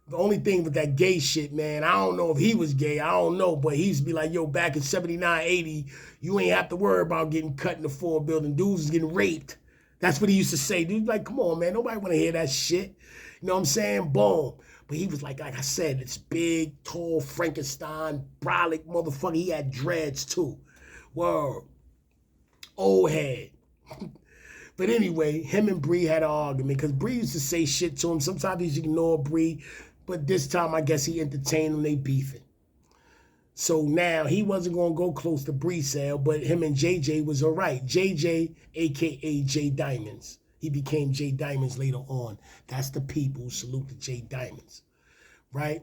the only thing with that gay shit, man, I don't know if he was gay. I don't know. But he used to be like, yo, back in 79, 80, you ain't have to worry about getting cut in the Ford building. Dudes is getting raped. That's what he used to say. Dude, like, come on, man. Nobody want to hear that shit. You know what I'm saying? Boom. But he was like I said, this big, tall, Frankenstein, brolic motherfucker. He had dreads, too. Word. Old head. But anyway, him and Bree had an argument because Bree used to say shit to him. Sometimes he used to ignore Bree, but this time I guess he entertained them. They beefing. So now he wasn't going to go close to Bree sale, but him and JJ was all right. JJ, a.k.a. Jay Diamonds. He became Jay Diamonds later on. That's the people. Salute to Jay Diamonds. Right?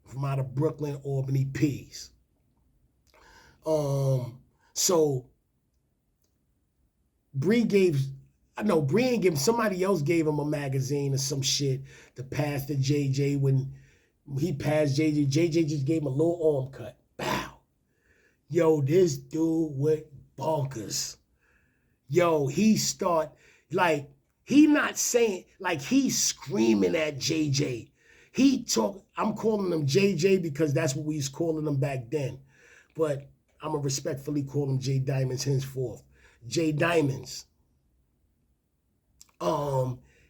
From out of Brooklyn, Albany, Peace. So Bree ain't give him, somebody else gave him a magazine or some shit to pass to JJ. When he passed JJ, JJ just gave him a little arm cut. Bow. Yo, this dude went bonkers. Yo, he like, he not saying, like, he's screaming at JJ. I'm calling him JJ because that's what we was calling him back then. But I'm going to respectfully call him Jay Diamonds henceforth. Jay Diamonds.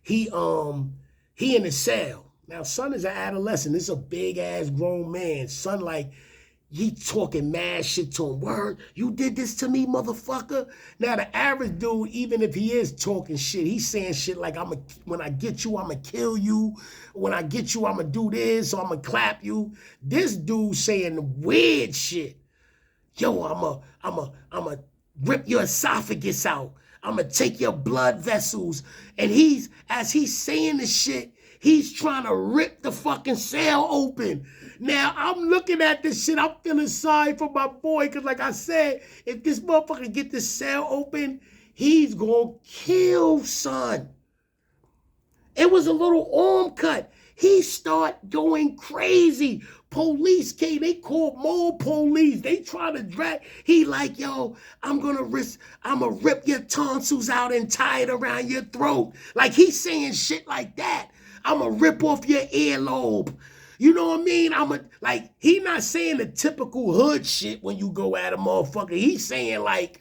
He in the cell. Now, Son is an adolescent. This is a big ass grown man. Son, like, he talking mad shit to him. Word, you did this to me, motherfucker. Now, the average dude, even if he is talking shit, he's saying shit like, when I get you, I'ma kill you. When I get you, I'ma do this, or I'ma clap you. This dude saying weird shit. Yo, I'ma rip your esophagus out. I'm going to take your blood vessels. And as he's saying this shit, he's trying to rip the fucking cell open. Now, I'm looking at this shit. I'm feeling sorry for my boy because, like I said, if this motherfucker get this cell open, he's going to kill son. It was a little arm cut. He start going crazy. Police came. They called more police. They try to drag. He like, yo, I'm gonna rip your tonsils out and tie it around your throat. Like he's saying shit like that. I'm gonna rip off your earlobe. You know what I mean? He not saying the typical hood shit when you go at a motherfucker. He's saying like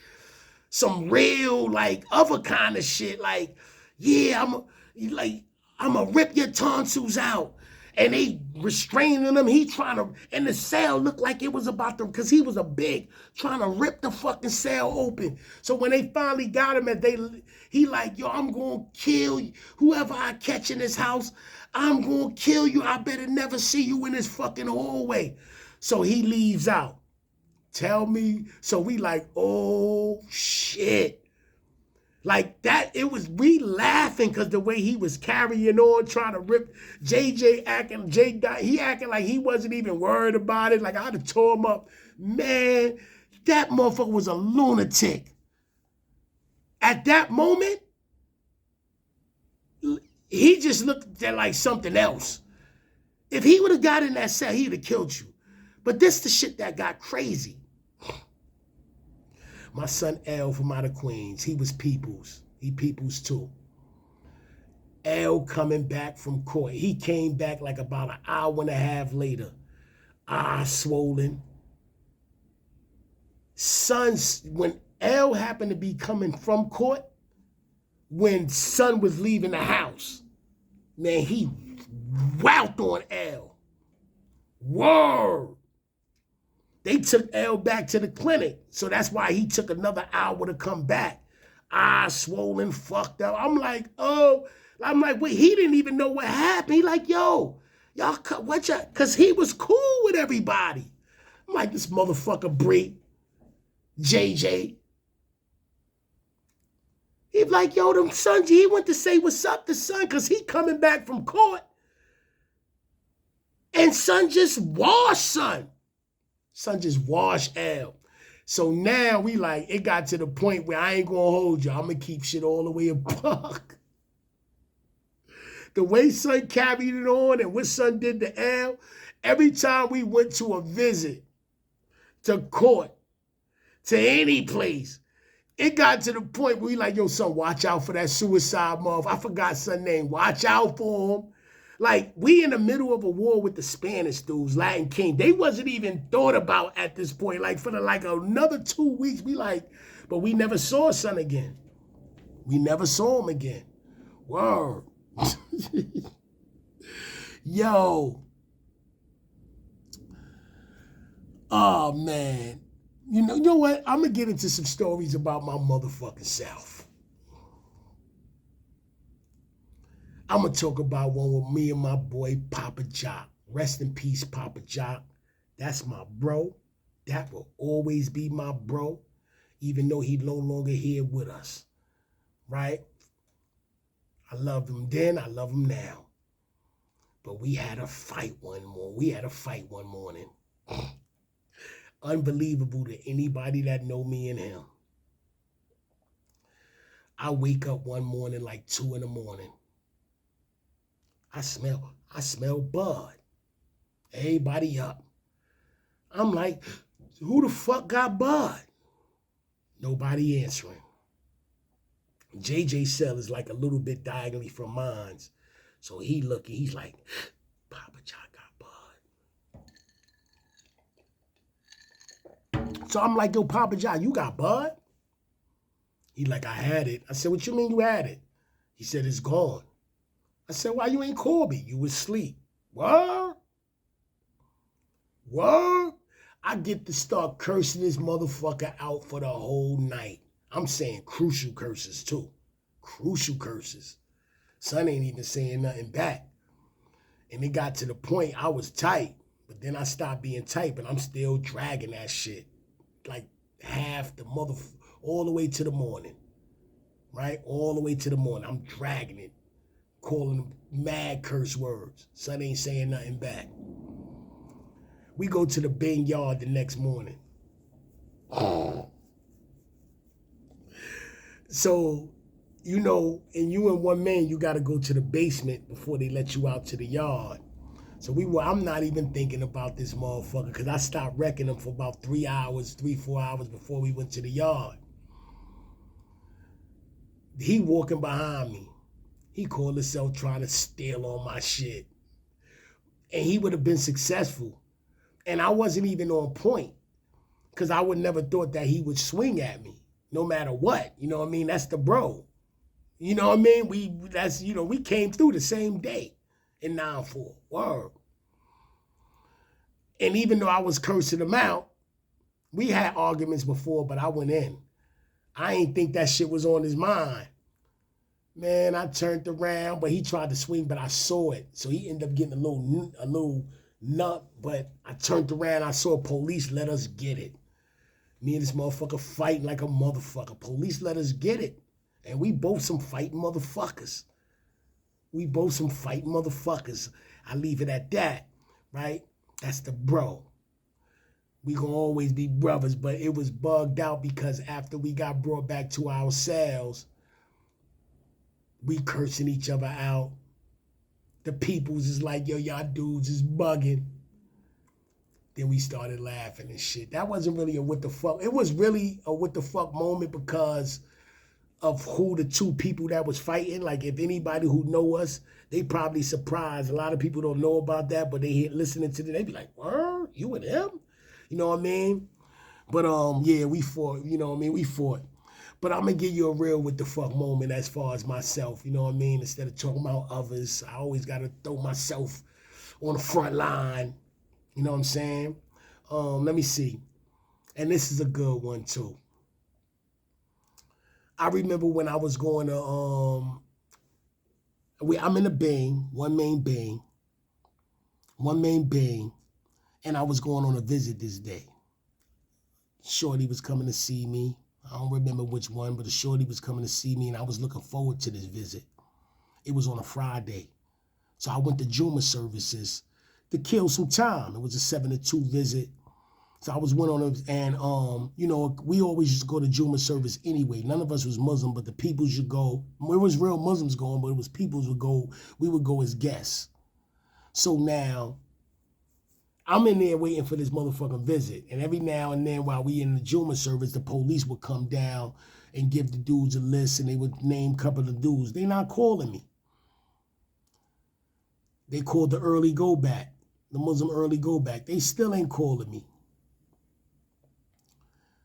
some real, like other kind of shit. Like, yeah, I'm gonna rip your tonsils out. And they restraining him. He trying to, and the cell looked like it was about to, because he was a big, trying to rip the fucking cell open. So when they finally got him, he like, yo, I'm gonna kill you. Whoever I catch in this house, I'm gonna kill you. I better never see you in this fucking hallway. So he leaves out. Tell me. So we like, oh shit. Like that, we laughing because the way he was carrying on, trying to rip JJ he acting like he wasn't even worried about it. Like I'd have tore him up. Man, that motherfucker was a lunatic. At that moment, he just looked at like something else. If he would have got in that cell, he'd have killed you. But this the shit that got crazy. My son L from out of Queens, he was Peoples. He Peoples too. L coming back from court. He came back like about an hour and a half later. Eyes swollen. Sons, when L happened to be coming from court, when son was leaving the house, man, he wowed on L. Word. They took L back to the clinic. So that's why he took another hour to come back. Eyes swollen, fucked up. I'm like, wait, he didn't even know what happened. He like, yo, y'all, what y'all, because he was cool with everybody. I'm like, this motherfucker Bree, JJ. He like, yo, them sons, he went to say what's up to son because he coming back from court. And son just washed son. Son just washed L. So now we like, it got to the point where I ain't gonna hold you. I'm gonna keep shit all the way a buck. The way son carried it on and what son did to L, every time we went to a visit, to court, to any place, it got to the point where we like, yo, son, watch out for that suicide motherfucker. I forgot son's name. Watch out for him. Like, we in the middle of a war with the Spanish dudes, Latin King. They wasn't even thought about at this point. Like, for another 2 weeks, but we never saw son again. We never saw him again. Word. Yo. Oh, man. You know what? I'm going to get into some stories about my motherfucking self. I'm going to talk about one with me and my boy, Papa Jock. Rest in peace, Papa Jock. That's my bro. That will always be my bro, even though he's no longer here with us. Right? I loved him then. I love him now. But we had a fight one morning. Unbelievable to anybody that know me and him. I wake up one morning like 2 a.m. I smell bud. Everybody up. I'm like, who the fuck got bud? Nobody answering. JJ's cell is like a little bit diagonally from mine's. So he's like, Papa Jock got bud. So I'm like, yo, Papa Jock, you got bud? He like, I had it. I said, what you mean you had it? He said, it's gone. I said, why you ain't call me? You was asleep. What? I get to start cursing this motherfucker out for the whole night. I'm saying crucial curses too. Crucial curses. Son ain't even saying nothing back. And it got to the point I was tight, but then I stopped being tight, but I'm still dragging that shit. Like half the all the way to the morning. Right? All the way to the morning. I'm dragging it. Calling them mad curse words. Son ain't saying nothing back. We go to the Bing yard the next morning. So, you know, and you and one man, you got to go to the basement before they let you out to the yard. So I'm not even thinking about this motherfucker because I stopped wrecking him for about 4 hours before we went to the yard. He walking behind me. He called himself trying to steal all my shit. And he would have been successful. And I wasn't even on point because I would never thought that he would swing at me no matter what. You know what I mean? That's the bro. You know what I mean? We came through the same day in 9-4. Word. And even though I was cursing him out, we had arguments before, but I went in. I ain't think that shit was on his mind. Man, I turned around, but he tried to swing, but I saw it. So he ended up getting a little nut, but I turned around, I saw police let us get it. Me and this motherfucker fighting like a motherfucker. Police let us get it. And we both some fighting motherfuckers. I leave it at that, right? That's the bro. We gonna always be brothers, but it was bugged out because after we got brought back to our cells, we cursing each other out. The peoples is like, yo, y'all dudes is bugging. Then we started laughing and shit. That wasn't really a what the fuck. It was really a what the fuck moment because of who the two people that was fighting. Like if anybody who know us, they probably surprised. A lot of people don't know about that, but they listening to it, they be like, "Word, you and him?" You know what I mean? But yeah, we fought. You know what I mean? We fought. But I'm gonna give you a real what the fuck moment as far as myself. You know what I mean? Instead of talking about others, I always gotta throw myself on the front line. You know what I'm saying? Let me see. And this is a good one too. I remember when I was going to I'm in a Bing, one main Bing, and I was going on a visit this day. Shorty was coming to see me. I don't remember which one, but a shorty was coming to see me, and I was looking forward to this visit. It was on a Friday. So I went to Juma services to kill some time. It was a 7 to 2 visit. So I went on it, and you know, we always used to go to Juma service anyway. None of us was Muslim, but the people should go. It was real Muslims going, but it was people would go. We would go as guests. So now I'm in there waiting for this motherfucking visit, and every now and then while we in the Juma service, the police would come down and give the dudes a list, and they would name a couple of dudes. They not calling me. They called the early go back, the Muslim early go back. They still ain't calling me.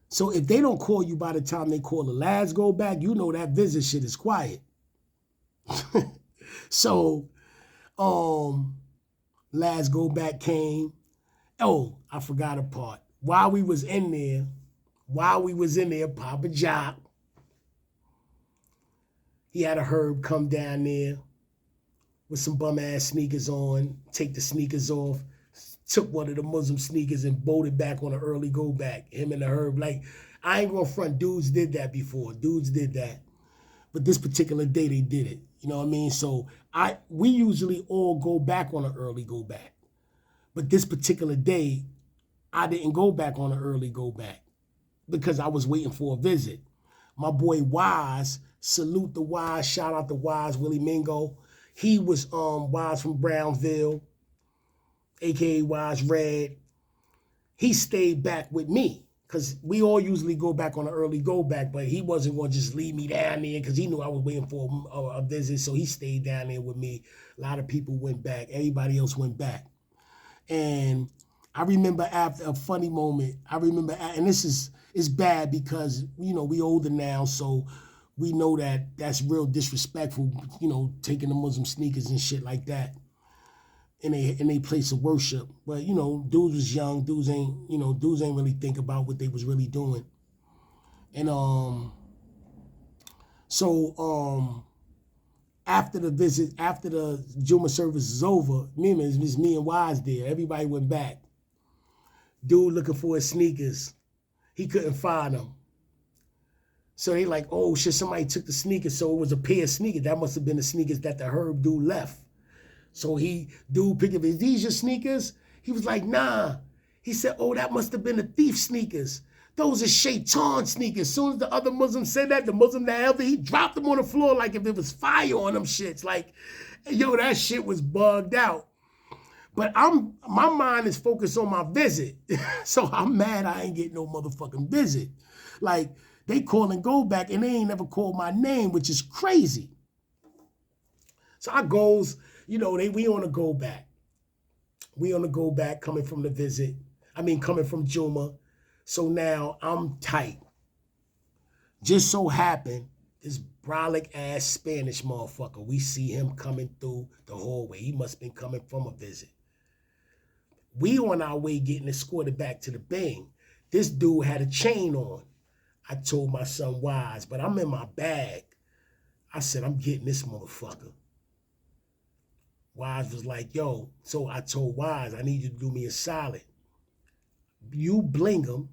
So if they don't call you by the time they call the last go back, you know that visit shit is quiet. So, last go back came. Oh, I forgot a part. While we was in there, Papa Jock, he had a herb come down there with some bum ass sneakers on, take the sneakers off, took one of the Muslim sneakers and bolted back on an early go back. Him and the herb, like, I ain't gonna front, dudes did that before. Dudes did that. But this particular day they did it. You know what I mean? So we usually all go back on an early go back. But this particular day, I didn't go back on an early go back because I was waiting for a visit. My boy Wise, salute the Wise, shout out to Wise, Willie Mingo. He was Wise from Brownsville, aka Wise Red. He stayed back with me because we all usually go back on an early go back, but he wasn't going to just leave me down there because he knew I was waiting for a visit, so he stayed down there with me. A lot of people went back. Everybody else went back. And I remember after a funny moment, and it's bad because, you know, we older now, so we know that that's real disrespectful, you know, taking the Muslim sneakers and shit like that in a place of worship. But, you know, dudes was young, dudes ain't really think about what they was really doing. And after the visit, after the Juma service is over, me and Wise there, everybody went back. Dude looking for his sneakers. He couldn't find them. So they like, oh shit, somebody took the sneakers. So it was a pair of sneakers. That must have been the sneakers that the herb dude left. So dude picked up, is these your sneakers? He was like, nah. He said, oh, that must have been the thief sneakers. Those are shaitan sneakers. As soon as the other Muslim said that, the Muslim that held it, he dropped them on the floor like if there was fire on them shits. Like, yo, that shit was bugged out. But my mind is focused on my visit. So I'm mad I ain't getting no motherfucking visit. Like, they call and go back and they ain't never called my name, which is crazy. So I goes, you know, we on a go back. We on a go back coming from the visit. Coming from Juma. So now I'm tight. Just so happened, this brolic ass Spanish motherfucker, we see him coming through the hallway. He must have been coming from a visit. We on our way getting escorted back to the Bing. This dude had a chain on. I told my son Wise, but I'm in my bag. I said, I'm getting this motherfucker. Wise was like, yo, so I told Wise, I need you to do me a solid. You bling him.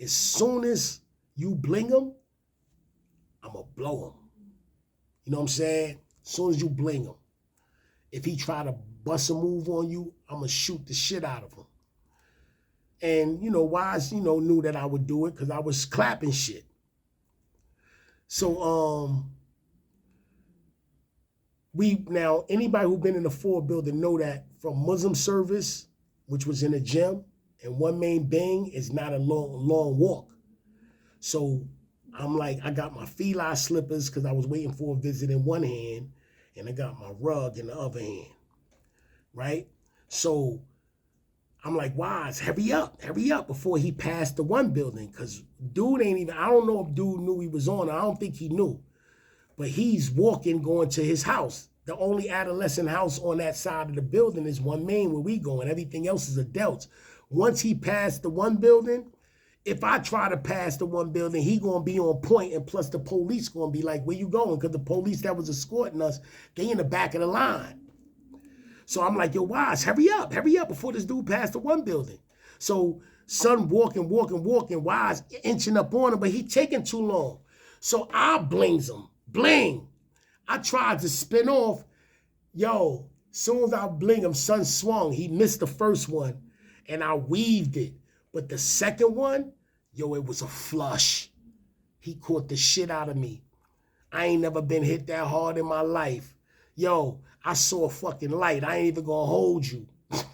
As soon as you bling him, I'm going to blow him. You know what I'm saying? As soon as you bling him. If he try to bust a move on you, I'm going to shoot the shit out of him. And, you know, Wise, you know, knew that I would do it because I was clapping shit. So, now, anybody who been in the Ford building know that from Muslim service, which was in a gym, and one main Bing is not a long walk. So I'm like, I got my fila slippers because I was waiting for a visit in one hand, and I got my rug in the other hand, right? So I'm like, Wise, hurry up before he passed the one building, because dude ain't even, I don't know if dude knew he was on. I don't think he knew. But he's walking, going to his house. The only adolescent house on that side of the building is one main where we going. Everything else is adults. Once he passed the one building, if I try to pass the one building, he going to be on point, and plus the police going to be like, where you going? Because the police that was escorting us, they in the back of the line. So I'm like, yo, Wise, hurry up before this dude passed the one building. So son walking, Wise inching up on him, but he taking too long. So I blings him. Bling. I tried to spin off. Yo, soon as I bling him, son swung. He missed the first one, and I weaved it. But the second one, yo, it was a flush. He caught the shit out of me. I ain't never been hit that hard in my life. Yo, I saw a fucking light. I ain't even gonna hold you. I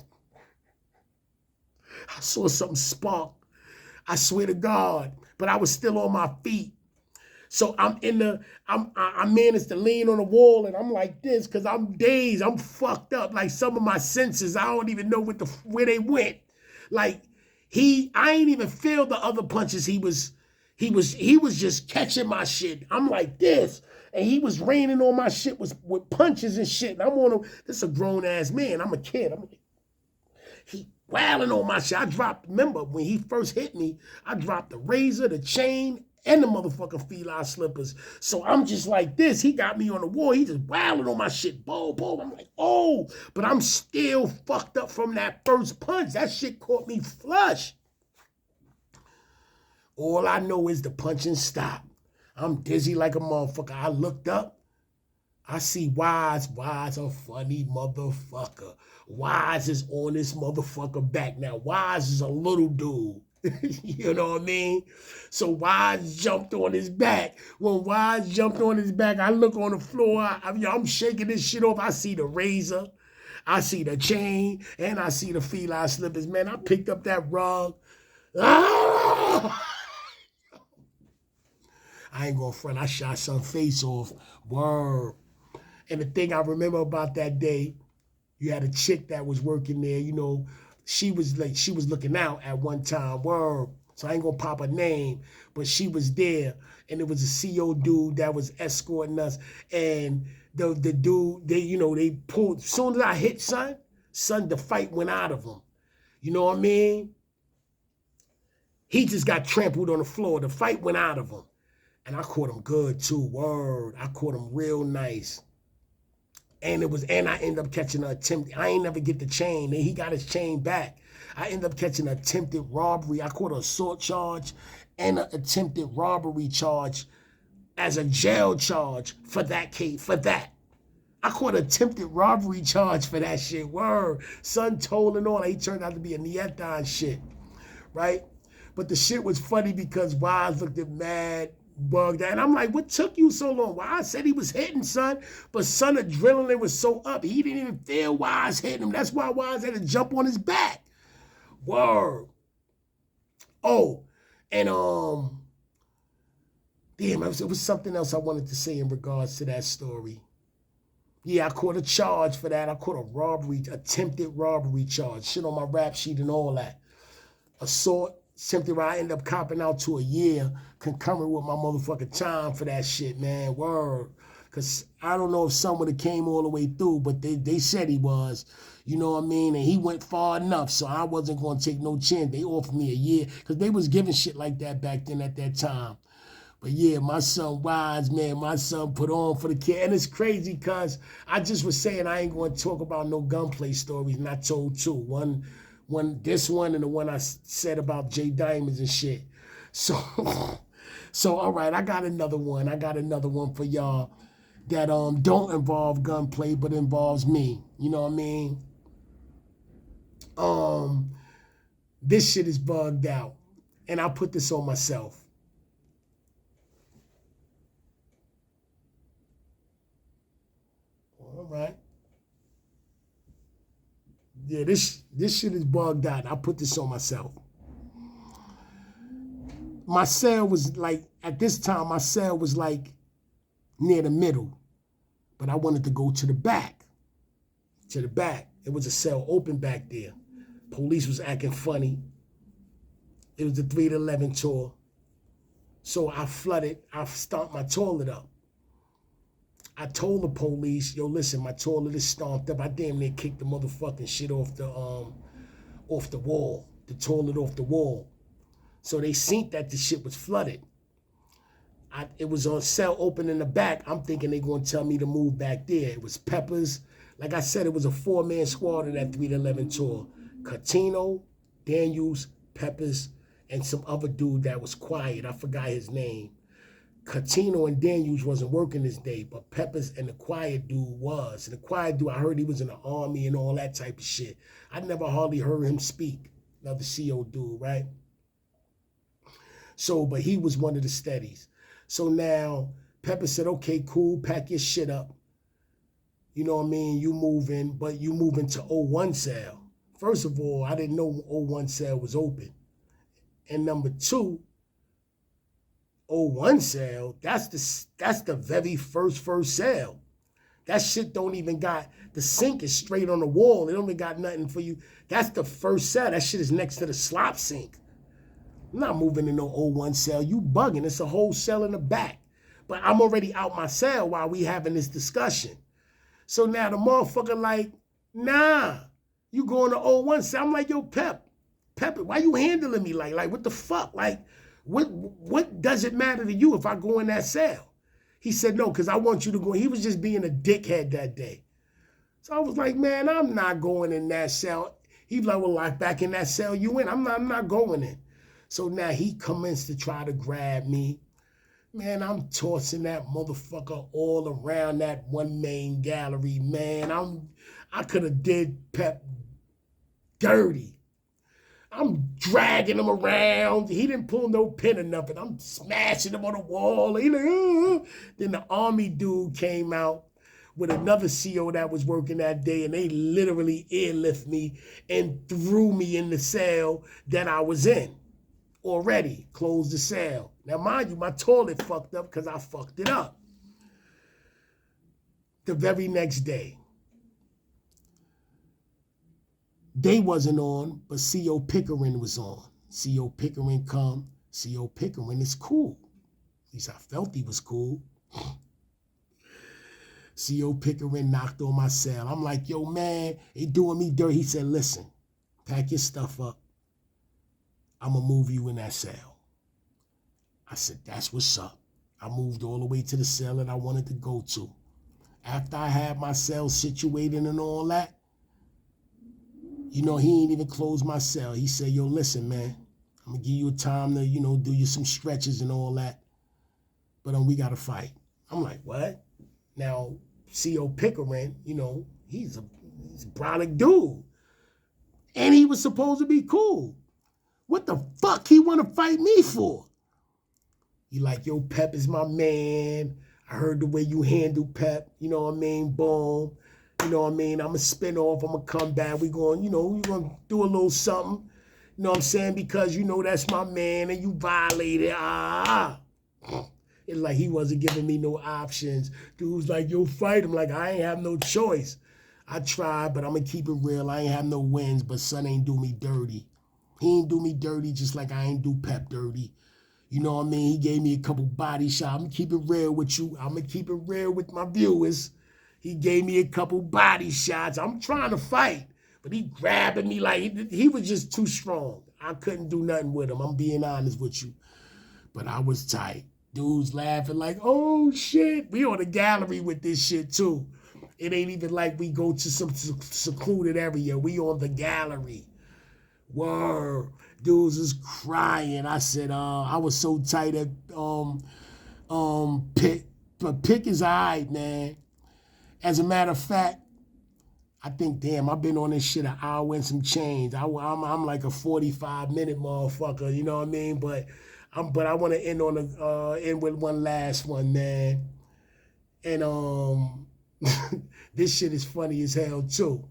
saw something spark. I swear to God. But I was still on my feet. So I managed to lean on the wall, and I'm like this because I'm dazed. I'm fucked up. Like some of my senses, I don't even know where they went. Like I ain't even feel the other punches. He was just catching my shit. I'm like this, and he was raining on my shit with punches and shit. And I'm on him. This is a grown ass man. I'm a kid. He wailing on my shit. Remember when he first hit me, I dropped the razor, the chain, and the motherfucking fila slippers. So I'm just like this. He got me on the wall. He just wailing on my shit. Boom, boom. I'm like, oh. But I'm still fucked up from that first punch. That shit caught me flush. All I know is the punching stopped. I'm dizzy like a motherfucker. I looked up. I see Wise a funny motherfucker. Wise is on this motherfucker back. Now, Wise is a little dude. You know what I mean? So Wise jumped on his back. When Wise jumped on his back, I look on the floor. I'm shaking this shit off. I see the razor. I see the chain. And I see the fila slippers. Man, I picked up that rug. Ah! I ain't gonna front. I shot some face off. Word. And the thing I remember about that day, you had a chick that was working there, you know, she was looking out at one time, word. So I ain't gonna pop her name, but she was there, and it was a CO dude that was escorting us, and the dude, they pulled, as soon as I hit son, the fight went out of him. You know what I mean? He just got trampled on the floor. The fight went out of him. And I caught him good too, word. I caught him real nice. And I ended up catching an attempt. I ain't never get the chain. Then he got his chain back. I ended up catching an attempted robbery. I caught an assault charge and an attempted robbery charge as a jail charge for that case, for that. I caught an attempted robbery charge for that shit. Word. Son told and all. He turned out to be a Neanderthal shit. Right? But the shit was funny because Wise looked at mad, bugged out. And I'm like, what took you so long? Wise said he was hitting, son. But son, adrenaline was so up, he didn't even feel Wise hitting him. That's why Wise had to jump on his back. Word. Oh, and damn, it was something else I wanted to say in regards to that story. Yeah, I caught a charge for that. I caught a robbery, attempted robbery charge. Shit on my rap sheet and all that. Assault, attempted, I end up copping out to a year concurrent with my motherfucking time for that shit, man. Word. Because I don't know if someone that came all the way through, but they said he was. You know what I mean? And he went far enough, so I wasn't going to take no chance. They offered me a year because they was giving shit like that back then at that time. But yeah, my son Wise, man, my son put on for the kid. And it's crazy because I just was saying I ain't going to talk about no gunplay stories, and I told two. This one and the one I said about Jay Diamonds and shit. So, all right, I got another one. I got another one for y'all that don't involve gunplay, but involves me. You know what I mean? This shit is bugged out, and I put this on myself. All right. Yeah, this shit is bugged out. I put this on myself. My cell was like, at this time, my cell was like near the middle, but I wanted to go to the back. To the back. It was a cell open back there. Police was acting funny. It was the 3 to 11 tour. So I stomped my toilet up. I told the police, yo, listen, my toilet is stomped up. I damn near kicked the motherfucking shit off the wall, the toilet off the wall. So they seen that the shit was flooded. It was on cell open in the back. I'm thinking they gonna tell me to move back there. It was Peppers. Like I said, it was a 4-man squad of that 3 to 11 tour. Catino, Daniels, Peppers, and some other dude that was quiet. I forgot his name. Catino and Daniels wasn't working this day, but Peppers and the quiet dude was. And the quiet dude, I heard he was in the army and all that type of shit. I never hardly heard him speak. Another CO dude, right? So, but he was one of the steadies. So now Pepper said, okay, cool, pack your shit up. You know what I mean? You moving, but you moving to 01 cell. First of all, I didn't know 01 cell was open. And number two, 01 cell, that's the very first cell. That shit don't even got, the sink is straight on the wall. It don't even got nothing for you. That's the first cell. That shit is next to the slop sink. I'm not moving in no 01 cell. You bugging. It's a whole cell in the back. But I'm already out my cell while we having this discussion. So now the motherfucker like, nah, you going to 01 cell. I'm like, yo, Pep, why you handling me like what the fuck? Like, what does it matter to you if I go in that cell? He said, no, because I want you to go. He was just being a dickhead that day. So I was like, man, I'm not going in that cell. He was like, well, like back in that cell you in. I'm not going in. So now he commenced to try to grab me. Man, I'm tossing that motherfucker all around that one main gallery, man. I could have did Pep dirty. I'm dragging him around. He didn't pull no pin or nothing. I'm smashing him on the wall. He like, Then the army dude came out with another CO that was working that day, and they literally airlift me and threw me in the cell that I was in already. Closed the cell. Now, mind you, my toilet fucked up because I fucked it up. The very next day, they wasn't on, but C.O. Pickering was on. C.O. Pickering come. C.O. Pickering is cool. At least I felt he was cool. C.O. Pickering knocked on my cell. I'm like, yo, man, they doing me dirty. He said, listen, pack your stuff up. I'm going to move you in that cell. I said, that's what's up. I moved all the way to the cell that I wanted to go to. After I had my cell situated and all that, you know, he ain't even closed my cell. He said, yo, listen, man, I'm going to give you a time to, you know, do you some stretches and all that. But we got to fight. I'm like, what? Now, C.O. Pickering, he's a brolic dude. And he was supposed to be cool. What the fuck he want to fight me for? You like, yo, Pep is my man. I heard the way you handle Pep. You know what I mean? Boom. You know what I mean? I'm a spin off. I'm going to come back. We're going to do a little something. You know what I'm saying? Because that's my man and you violated. It's like he wasn't giving me no options. Dude's like, yo, fight him. Like, I ain't have no choice. I tried, but I'm going to keep it real. I ain't have no wins, but son ain't do me dirty. He ain't do me dirty just like I ain't do Pep dirty. You know what I mean? He gave me a couple body shots. I'm going to keep it real with you. I'm going to keep it real with my viewers. He gave me a couple body shots. I'm trying to fight, but he grabbing me like he was just too strong. I couldn't do nothing with him. I'm being honest with you. But I was tight. Dudes laughing like, oh, shit. We on the gallery with this shit, too. It ain't even like we go to some secluded area. We on the gallery. Word. Dudes is crying. I said, I was so tight at Pick. But Pick is all right, man. As a matter of fact, I think, damn, I've been on this shit an hour and some change. I'm like a 45-minute motherfucker, you know what I mean? But I want to end with one last one, man. And this shit is funny as hell too.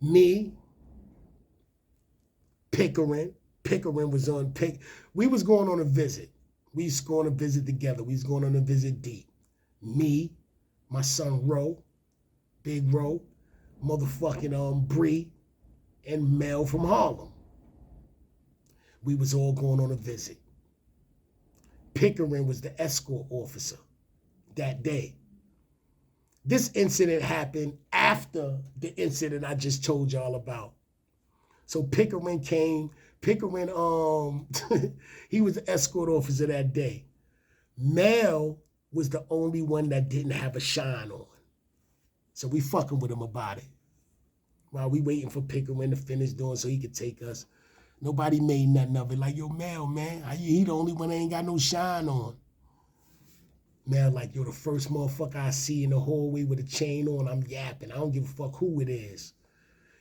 Me, Pickering was on Pick. We was going on a visit. We was going on a visit together. We was going on a visit deep. Me, my son Ro, Big Ro, motherfucking Bree, and Mel from Harlem. We was all going on a visit. Pickering was the escort officer that day. This incident happened after the incident I just told y'all about. So Pickering came, he was the escort officer that day. Mel was the only one that didn't have a shine on. So we fucking with him about it. While we waiting for Pickering to finish doing so he could take us. Nobody made nothing of it. Like, yo, Mel, man, he the only one that ain't got no shine on. Mel, like, yo, the first motherfucker I see in the hallway with a chain on, I'm yapping. I don't give a fuck who it is.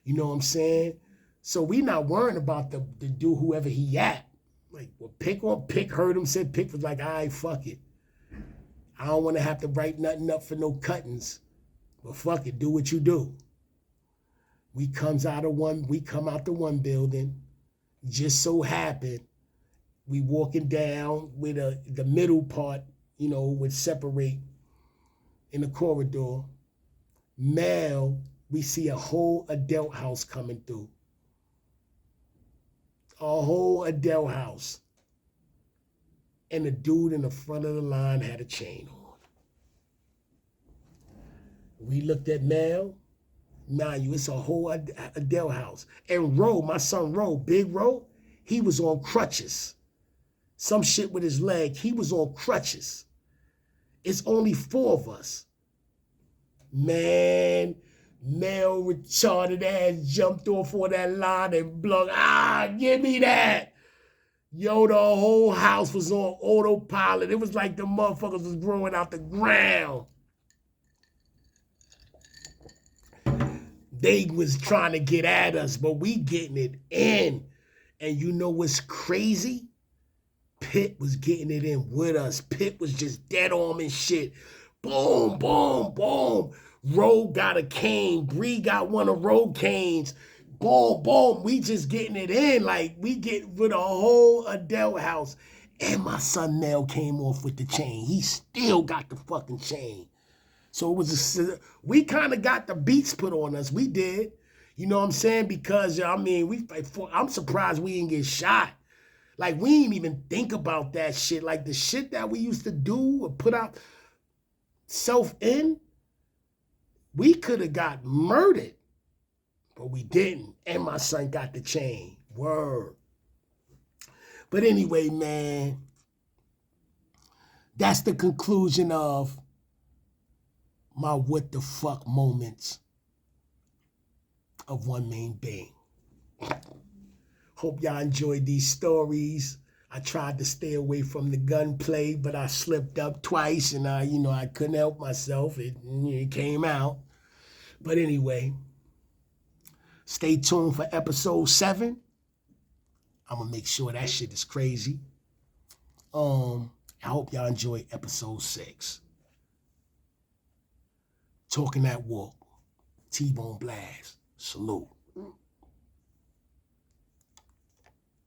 You know what I'm saying? So we not worrying about the dude, whoever he yap. Like, well, Pick heard him, said Pick was like, all right, fuck it. I don't want to have to write nothing up for no cuttings. But fuck it, do what you do. We come out the one building. Just so happened, we walking down with the middle part, would separate in the corridor. Mel, we see a whole adult house coming through. A whole adult house. And the dude in the front of the line had a chain on. We looked at Mel. Mind you, it's a whole adult house. And Ro, my son Ro, Big Ro, he was on crutches. Some shit with his leg. He was on crutches. It's only 4 of us. Man, Mel retarded ass jumped off on that line and blung, give me that. Yo, the whole house was on autopilot. It was like the motherfuckers was growing out the ground. They was trying to get at us, but we getting it in. And you know what's crazy? Pitt was getting it in with us. Pitt was just dead on and shit. Boom, boom, boom. Ro got a cane. Bree got one of Ro canes. Boom, boom. We just getting it in. Like, we get with a whole adult house. And my son Mel came off with the chain. He still got the fucking chain. So it was we kind of got the beats put on us. We did. You know what I'm saying? Because, I'm surprised we didn't get shot. Like, we didn't even think about that shit. Like, the shit that we used to do or put out self in, we could have got murdered. But we didn't. And my son got the chain. Word. But anyway, man, that's the conclusion of my what the fuck moments of One Main Bang. Hope y'all enjoyed these stories. I tried to stay away from the gunplay, but I slipped up twice, and I couldn't help myself. It came out. But anyway, stay tuned for episode 7. I'm gonna make sure that shit is crazy. I hope y'all enjoy episode 6. Talking that walk. T-Bone Blast. Salute.